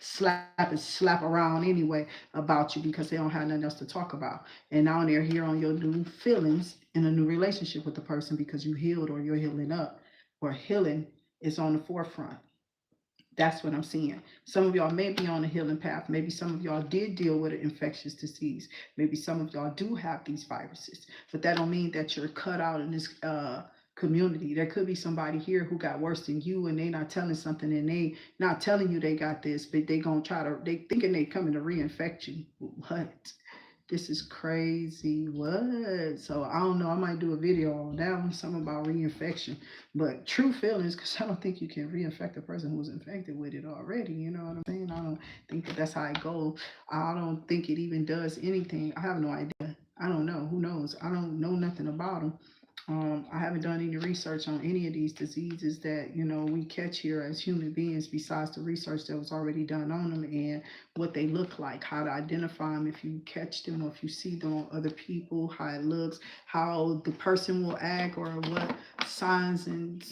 slap around anyway about you because they don't have nothing else to talk about. And now they're here on your new feelings in a new relationship with the person because you healed or you're healing up, or healing is on the forefront. That's what I'm seeing. Some of y'all may be on a healing path. Maybe some of y'all did deal with an infectious disease. Maybe some of y'all do have these viruses. But that don't mean that you're cut out in this community. There could be somebody here who got worse than you and they not telling something and they not telling you they got this, but they thinking they coming to reinfect you. What? This is crazy. What? So I don't know. I might do a video on that one, something about reinfection. But true feelings, because I don't think you can reinfect a person who's infected with it already. You know what I'm saying? I don't think that's how it goes. I don't think it even does anything. I have no idea. I don't know. Who knows? I don't know nothing about them. I haven't done any research on any of these diseases that we catch here as human beings, besides the research that was already done on them and what they look like, how to identify them if you catch them or if you see them on other people, how it looks, how the person will act, or what signs and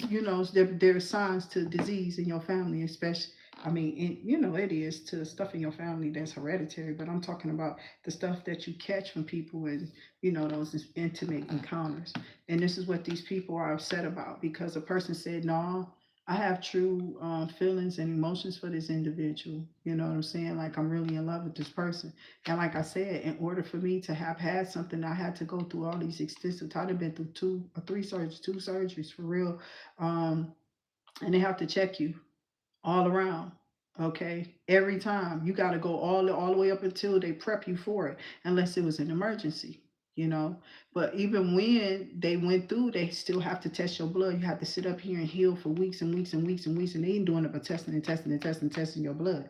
there are signs to disease in your family, especially. I mean, it is to stuff in your family that's hereditary, but I'm talking about the stuff that you catch from people and those intimate encounters. And this is what these people are upset about, because a person said, no, I have true feelings and emotions for this individual. You know what I'm saying? Like, I'm really in love with this person. And like I said, in order for me to have had something, I had to go through all these extensive, I've been through two surgeries for real. And they have to check you all around. Okay, every time you got to go all the way up until they prep you for it, unless it was an emergency. But even when they went through, they still have to test your blood. You have to sit up here and heal for weeks and weeks and weeks and weeks, and they ain't doing it but testing and testing and testing and testing your blood.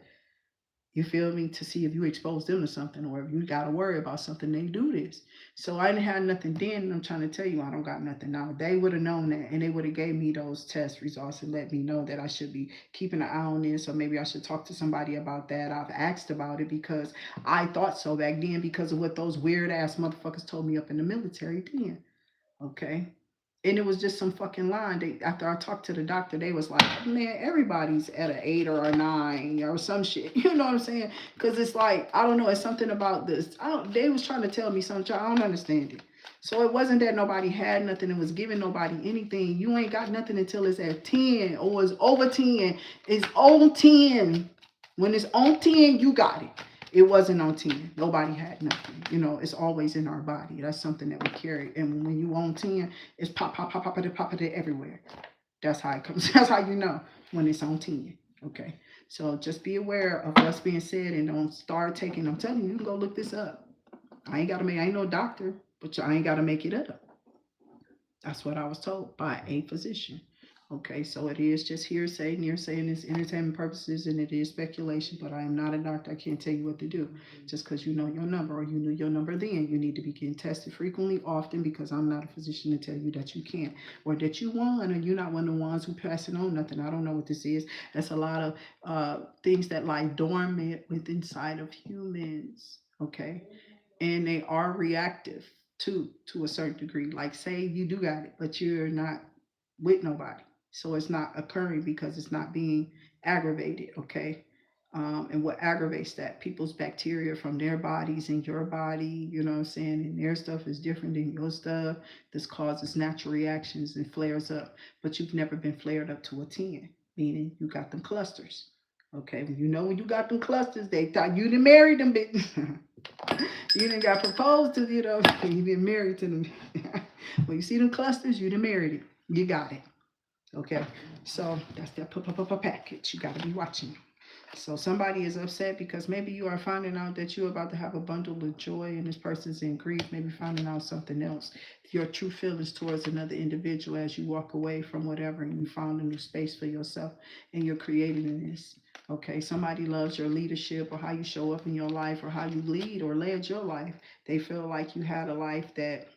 You feel me? To see if you expose them to something or if you got to worry about something, they do this. So I didn't have nothing then, and I'm trying to tell you I don't got nothing now. They would have known that, and they would have gave me those test results and let me know that I should be keeping an eye on this, or maybe I should talk to somebody about that. I've asked about it because I thought so back then because of what those weird ass motherfuckers told me up in the military then. Okay. And it was just some fucking line. They, after I talked to the doctor, they was like, man, everybody's at an 8 or a 9 or some shit. You know what I'm saying? Because it's like, I don't know, it's something about this. I don't, they was trying to tell me something. I don't understand it. So it wasn't that nobody had nothing and was giving nobody anything. You ain't got nothing until it's at 10 or it's over 10. It's on 10. When it's on 10, you got it. It wasn't on 10. Nobody had nothing. You know, it's always in our body. That's something that we carry. And when you on 10, it's pop, pop, pop, pop, pop, pop, pop everywhere. That's how it comes. That's how you know when it's on 10. Okay. So just be aware of what's being said and don't start taking. I'm telling you, you can go look this up. I ain't no doctor, but I ain't gotta make it up. That's what I was told by a physician. Okay, so it is just hearsay, nearsay, and it's entertainment purposes, and it is speculation, but I am not a doctor. I can't tell you what to do. Just because you know your number or you knew your number then, you need to be getting tested frequently, often, because I'm not a physician to tell you that you can't or that you won, or you're not one of the ones who passing on nothing. I don't know what this is. That's a lot of things that lie dormant within inside of humans. Okay, and they are reactive to a certain degree. Like say you do got it, but you're not with nobody, so it's not occurring because it's not being aggravated. Okay. And what aggravates that? People's bacteria from their bodies and your body, you know what I'm saying? And their stuff is different than your stuff. This causes natural reactions and flares up. But you've never been flared up to a 10, meaning you got them clusters. Okay, when you know when you got them clusters, they thought you didn't marry them. You didn't got proposed to, you know, you been married to them. When you see them clusters, you done married it. You got it. Okay, so that's that package. You got to be watching. So somebody is upset because maybe you are finding out that you're about to have a bundle of joy and this person's in grief, maybe finding out something else. Your true feelings towards another individual as you walk away from whatever and you found a new space for yourself and you're creating this. Okay, somebody loves your leadership or how you show up in your life or how you lead or led your life. They feel like you had a life that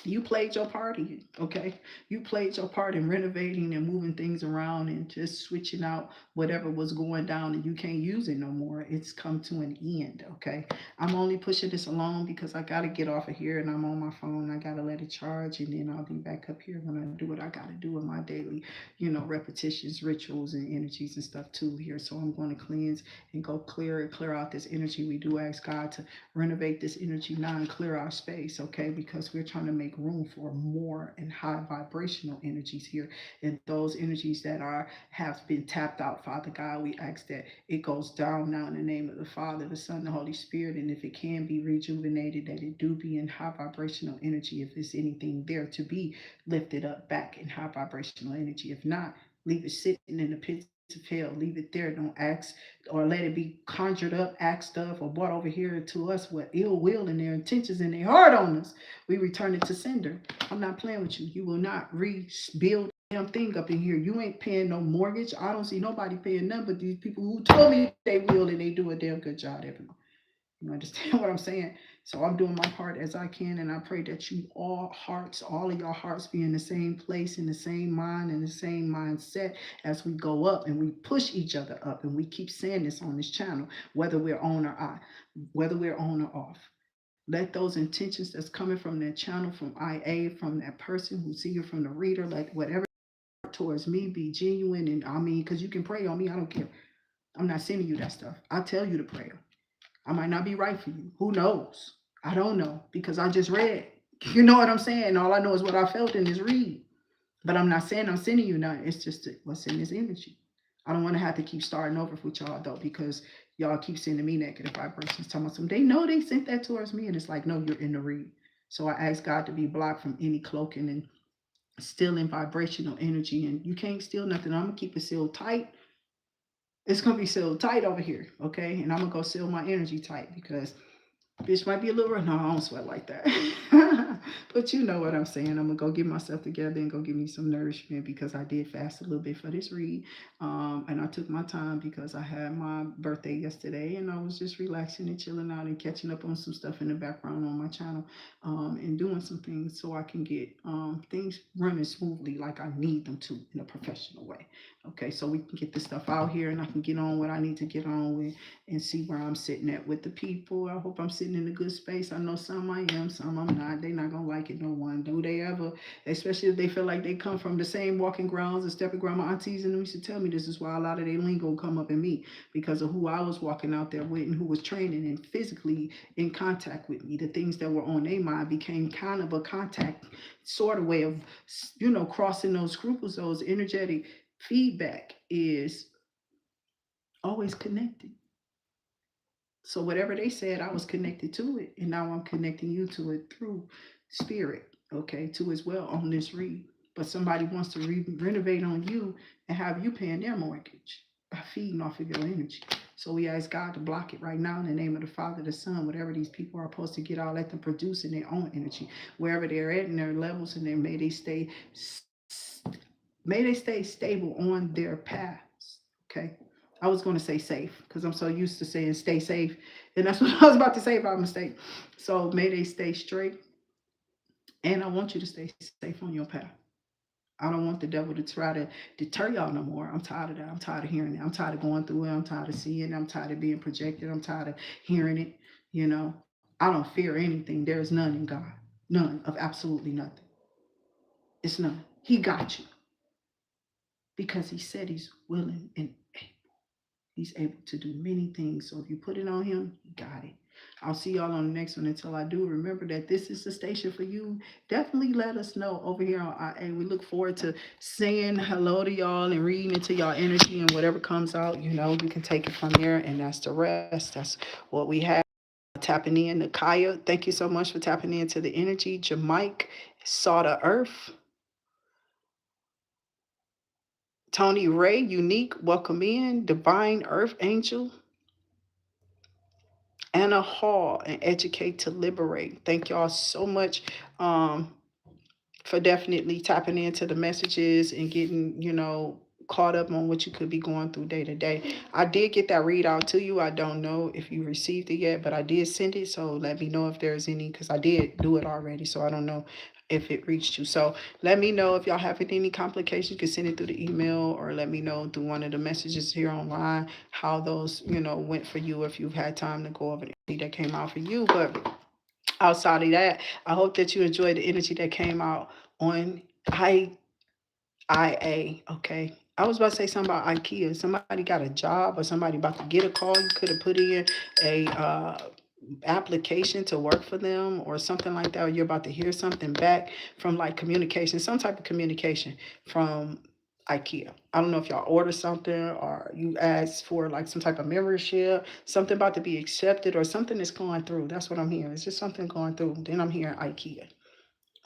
you played your part in, okay? You played your part in renovating and moving things around and just switching out whatever was going down and you can't use it no more. It's come to an end, okay? I'm only pushing this along because I got to get off of here and I'm on my phone. I got to let it charge and then I'll be back up here when I do what I got to do in my daily, you know, repetitions, rituals, and energies and stuff too here. So I'm going to cleanse and go clear out this energy. We do ask God to renovate this energy now and clear our space, okay? Because we're trying to make room for more and high vibrational energies here. And those energies that are have been tapped out, Father God, we ask that it goes down now in the name of the Father, the Son, the Holy Spirit. And if it can be rejuvenated, that it do be in high vibrational energy. If there's anything there to be lifted up back in high vibrational energy. If not, leave it sitting in the pits of hell. Leave it there. Don't ask or let it be conjured up, asked of, or brought over here to us with ill will and their intentions and their heart on us. We return it to sender. I'm not playing with you. You will not rebuild a damn thing up in here. You ain't paying no mortgage. I don't see nobody paying none but these people who told me they will and they do a damn good job every month. You understand what I'm saying? So I'm doing my part as I can, and I pray that you all of your hearts be in the same place, in the same mind, in the same mindset as we go up and we push each other up. And we keep saying this on this channel, whether we're on or off, whether we're on or off. Let those intentions that's coming from that channel, from IA, from that person who see you, from the reader, like whatever towards me be genuine. And I mean, because you can pray on me, I don't care. I'm not sending you that stuff. I tell you to pray. I might not be right for you. Who knows? I don't know because I just read. You know what I'm saying? All I know is what I felt in this read. But I'm not saying I'm sending you nothing. It's just what's in this energy. I don't want to have to keep starting over with y'all though because y'all keep sending me negative vibrations. Telling them they know they sent that towards me, and it's like, no, you're in the read. So I ask God to be blocked from any cloaking and stealing vibrational energy. And you can't steal nothing. I'm gonna keep it sealed tight. It's gonna be sealed tight over here, okay? And I'm gonna go seal my energy tight because Bitch might be a little rough. No, I don't sweat like that. But you know what I'm saying. I'm gonna go get myself together and go get me some nourishment because I did fast a little bit for this read. And I took my time because I had my birthday yesterday and I was just relaxing and chilling out and catching up on some stuff in the background on my channel, and doing some things so I can get things running smoothly like I need them to in a professional way. Okay, so we can get this stuff out here and I can get on what I need to get on with and see where I'm sitting at with the people. I hope I'm sitting in a good space. I know some I am, some I'm not. They not gonna like it, no one. Do they ever? Especially if they feel like they come from the same walking grounds and stepping ground. My aunties and them used to tell me this is why a lot of their lingo come up in me because of who I was walking out there with and who was training and physically in contact with me. The things that were on their mind became kind of a contact sort of way of, crossing those scruples, those energetic feedback is always connected. So whatever they said, I was connected to it, and now I'm connecting you to it through spirit, okay, too as well on this read. But somebody wants to renovate on you and have you paying their mortgage by feeding off of your energy. So we ask God to block it right now in the name of the Father, the Son, whatever these people are supposed to get out, let them produce in their own energy, wherever they're at in their levels, and then may they stay stable on their paths. Okay. I was going to say safe because I'm so used to saying stay safe. And that's what I was about to say by mistake. So may they stay straight. And I want you to stay safe on your path. I don't want the devil to try to deter y'all no more. I'm tired of that. I'm tired of hearing it. I'm tired of going through it. I'm tired of seeing it. I'm tired of being projected. I'm tired of hearing it. I don't fear anything. There is none in God. None of absolutely nothing. It's none. He got you because he said he's willing and he's able to do many things. So if you put it on him, he got it. I'll see y'all on the next one. Until I do, remember that this is the station for you. Definitely let us know over here on IA. We look forward to saying hello to y'all and reading into y'all energy, and whatever comes out, you can take it from there. And that's the rest. That's what we have. Tapping in to Kaya. Thank you so much for tapping into the energy. Jamaica, Saw the Earth. Toni Ray, Unique, welcome in. Divine Earth Angel. Anna Hall, and Educate to Liberate. Thank y'all so much for definitely tapping into the messages and getting, caught up on what you could be going through day to day. I did get that read out to you. I don't know if you received it yet, but I did send it. So let me know if there's any, because I did do it already. So I don't know if it reached you. So let me know if y'all have any complications. You can send it through the email or let me know through one of the messages here online how those, went for you, if you've had time to go over the energy that came out for you. But outside of that, I hope that you enjoyed the energy that came out on IA. Okay. I was about to say something about IKEA. Somebody got a job or somebody about to get a call. You could have put in a application to work for them or something like that, or you're about to hear something back from like communication, some type of communication from IKEA. I don't know if y'all order something or you ask for like some type of membership, something about to be accepted or something that's going through. That's what I'm hearing. It's just something going through. Then I'm hearing IKEA.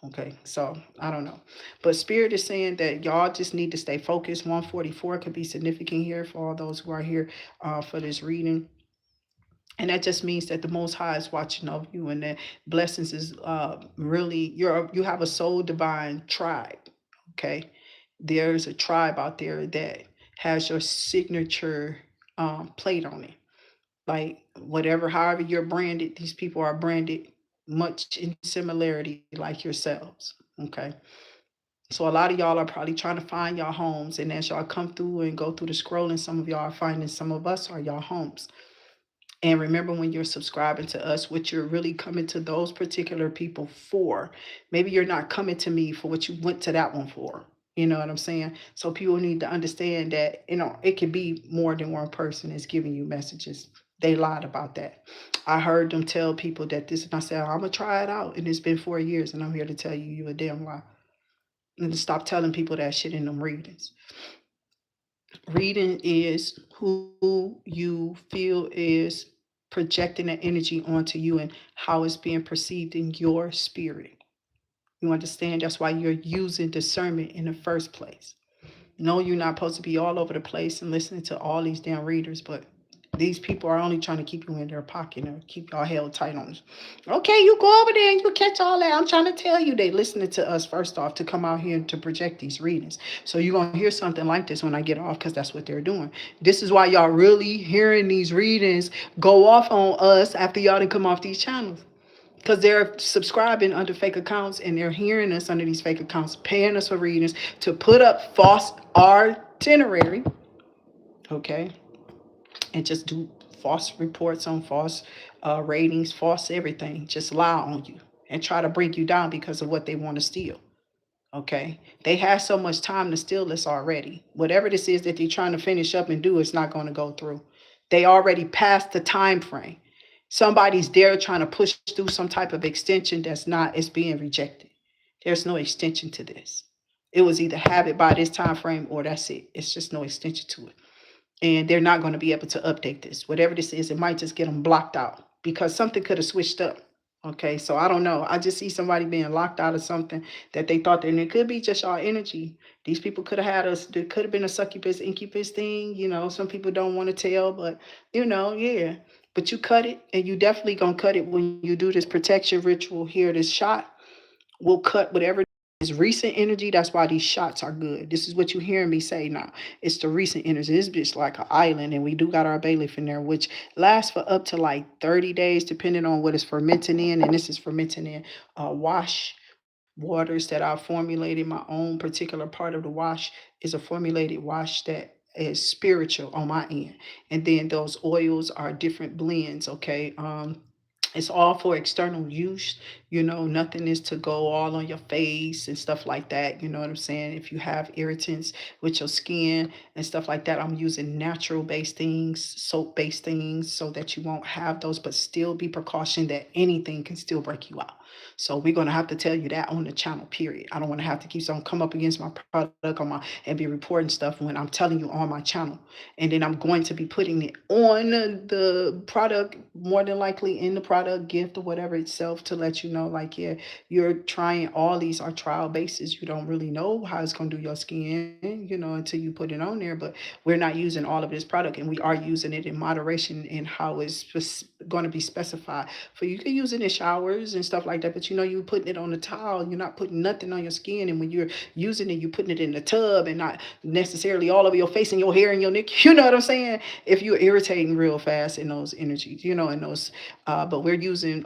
Okay, so I don't know. But Spirit is saying that y'all just need to stay focused. 144 could be significant here for all those who are here for this reading. And that just means that the Most High is watching over you, and that blessings is really you have a soul divine tribe. Okay, there's a tribe out there that has your signature plate on it. Like whatever, however you're branded, these people are branded much in similarity like yourselves. Okay. So a lot of y'all are probably trying to find y'all homes. And as y'all come through and go through the scrolling, some of y'all are finding some of us are y'all homes. And remember, when you're subscribing to us, what you're really coming to those particular people for. Maybe you're not coming to me for what you went to that one for. You know what I'm saying? So people need to understand that, it could be more than one person is giving you messages. They lied about that. I heard them tell people that this, and I said, I'm going to try it out. And it's been 4 years, and I'm here to tell you, you a damn lie. And to stop telling people that shit in them readings. Reading is who you feel is projecting that energy onto you and how it's being perceived in your spirit. You understand? That's why you're using discernment in the first place. No, you're not supposed to be all over the place and listening to all these damn readers, but These people are only trying to keep you in their pocket or keep y'all held tight on us. Okay, you go over there and you catch all that. I'm trying to tell you, they listening to us first off to come out here to project these readings. So you're going to hear something like this when I get off, because that's what they're doing. This is why y'all really hearing these readings go off on us after y'all done come off these channels. Because they're subscribing under fake accounts and they're hearing us under these fake accounts, paying us for readings to put up false itinerary, okay, and just do false reports on false ratings, false everything, just lie on you and try to bring you down because of what they want to steal. Okay, they have so much time to steal this already. Whatever this is that they're trying to finish up and do, it's not going to go through. They already passed the time frame. Somebody's there trying to push through some type of extension that's not, it's being rejected. There's no extension to this. It was either have it by this time frame or that's it. It's just no extension to it. And they're not going to be able to update this. Whatever this is, it might just get them blocked out because something could have switched up. Okay, so I don't know. I just see somebody being locked out of something that they thought that, and it could be just our energy. These people could have had us, there could have been a succubus, incubus thing. You know, some people don't want to tell, but you know, yeah. But you cut it, and you definitely gonna cut it when you do this protection ritual here, this shot. We'll cut whatever is recent energy. That's why these shots are good. This is what you hearing me say now. It's the recent energy. This bitch like an island, and we do got our Bayleaf in there, which lasts for up to like 30 days, depending on what it's fermenting in. And this is fermenting in wash waters that I formulated. My own particular part of the wash is a formulated wash that is spiritual on my end. And then those oils are different blends, okay? It's all for external use. You know, nothing is to go all on your face and stuff like that. You know what I'm saying? If you have irritants with your skin and stuff like that, I'm using natural based things, soap based things, so that you won't have those, but still be precaution that anything can still break you out. So we're gonna have to tell you that on the channel, period. I don't want to have to keep on come up against my product on my and be reporting stuff when I'm telling you on my channel. And then I'm going to be putting it on the product, more than likely in the product gift or whatever itself, to let you know, like, yeah, you're trying, all these are trial basis. You don't really know how it's going to do your skin, you know, until you put it on there. But we're not using all of this product, and we are using it in moderation in how it's going to be specified. For you can use it in showers and stuff like that, but you know, you're putting it on the towel, you're not putting nothing on your skin. And when you're using it, you're putting it in the tub and not necessarily all over your face and your hair and your neck. You know what I'm saying? If you're irritating real fast in those energies, you know, in those, but we're using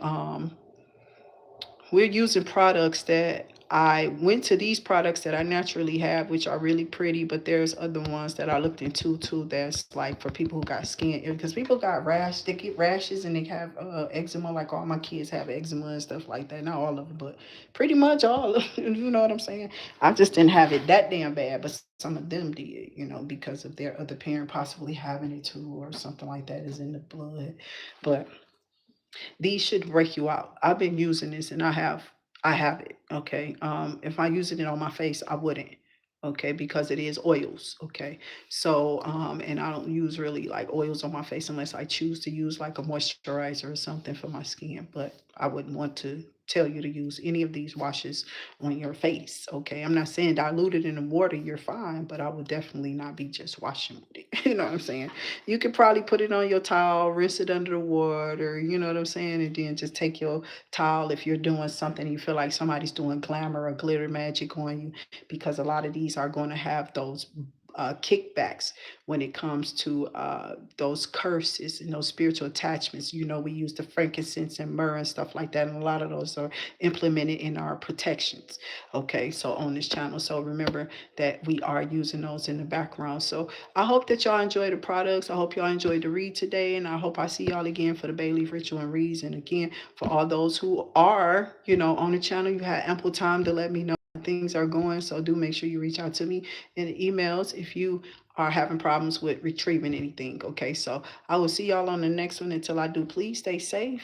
products that I went to, these products that I naturally have, which are really pretty, but there's other ones that I looked into too, that's like for people who got skin, because people got rash, they get rashes and they have eczema, like all my kids have eczema and stuff like that. Not all of them, but pretty much all of them, you know what I'm saying? I just didn't have it that damn bad, but some of them did, you know, because of their other parent possibly having it too, or something like that is in the blood. But these should break you out. I've been using this and I have it. Okay. If I using it on my face, I wouldn't. Okay, because it is oils. Okay. So and I don't use really like oils on my face unless I choose to use like a moisturizer or something for my skin. But I wouldn't want to tell you to use any of these washes on your face. Okay. I'm not saying dilute it in the water, you're fine, but I would definitely not be just washing with it. You know what I'm saying? You could probably put it on your towel, rinse it under the water, you know what I'm saying? And then just take your towel if you're doing something you feel like somebody's doing glamour or glitter magic on you, because a lot of these are going to have those kickbacks when it comes to those curses and those spiritual attachments. You know, we use the frankincense and myrrh and stuff like that, and a lot of those are implemented in our protections. Okay, so on this channel, so remember that we are using those in the background. So I hope that y'all enjoy the products. I hope y'all enjoyed the read today, and I hope I see y'all again for the Bayleaf ritual and reads. And again, for all those who are, you know, on the channel, you had ample time to let me know things are going. So do make sure you reach out to me in the emails if you are having problems with retrieving anything. Okay, so I will see y'all on the next one. Until I do, please stay safe,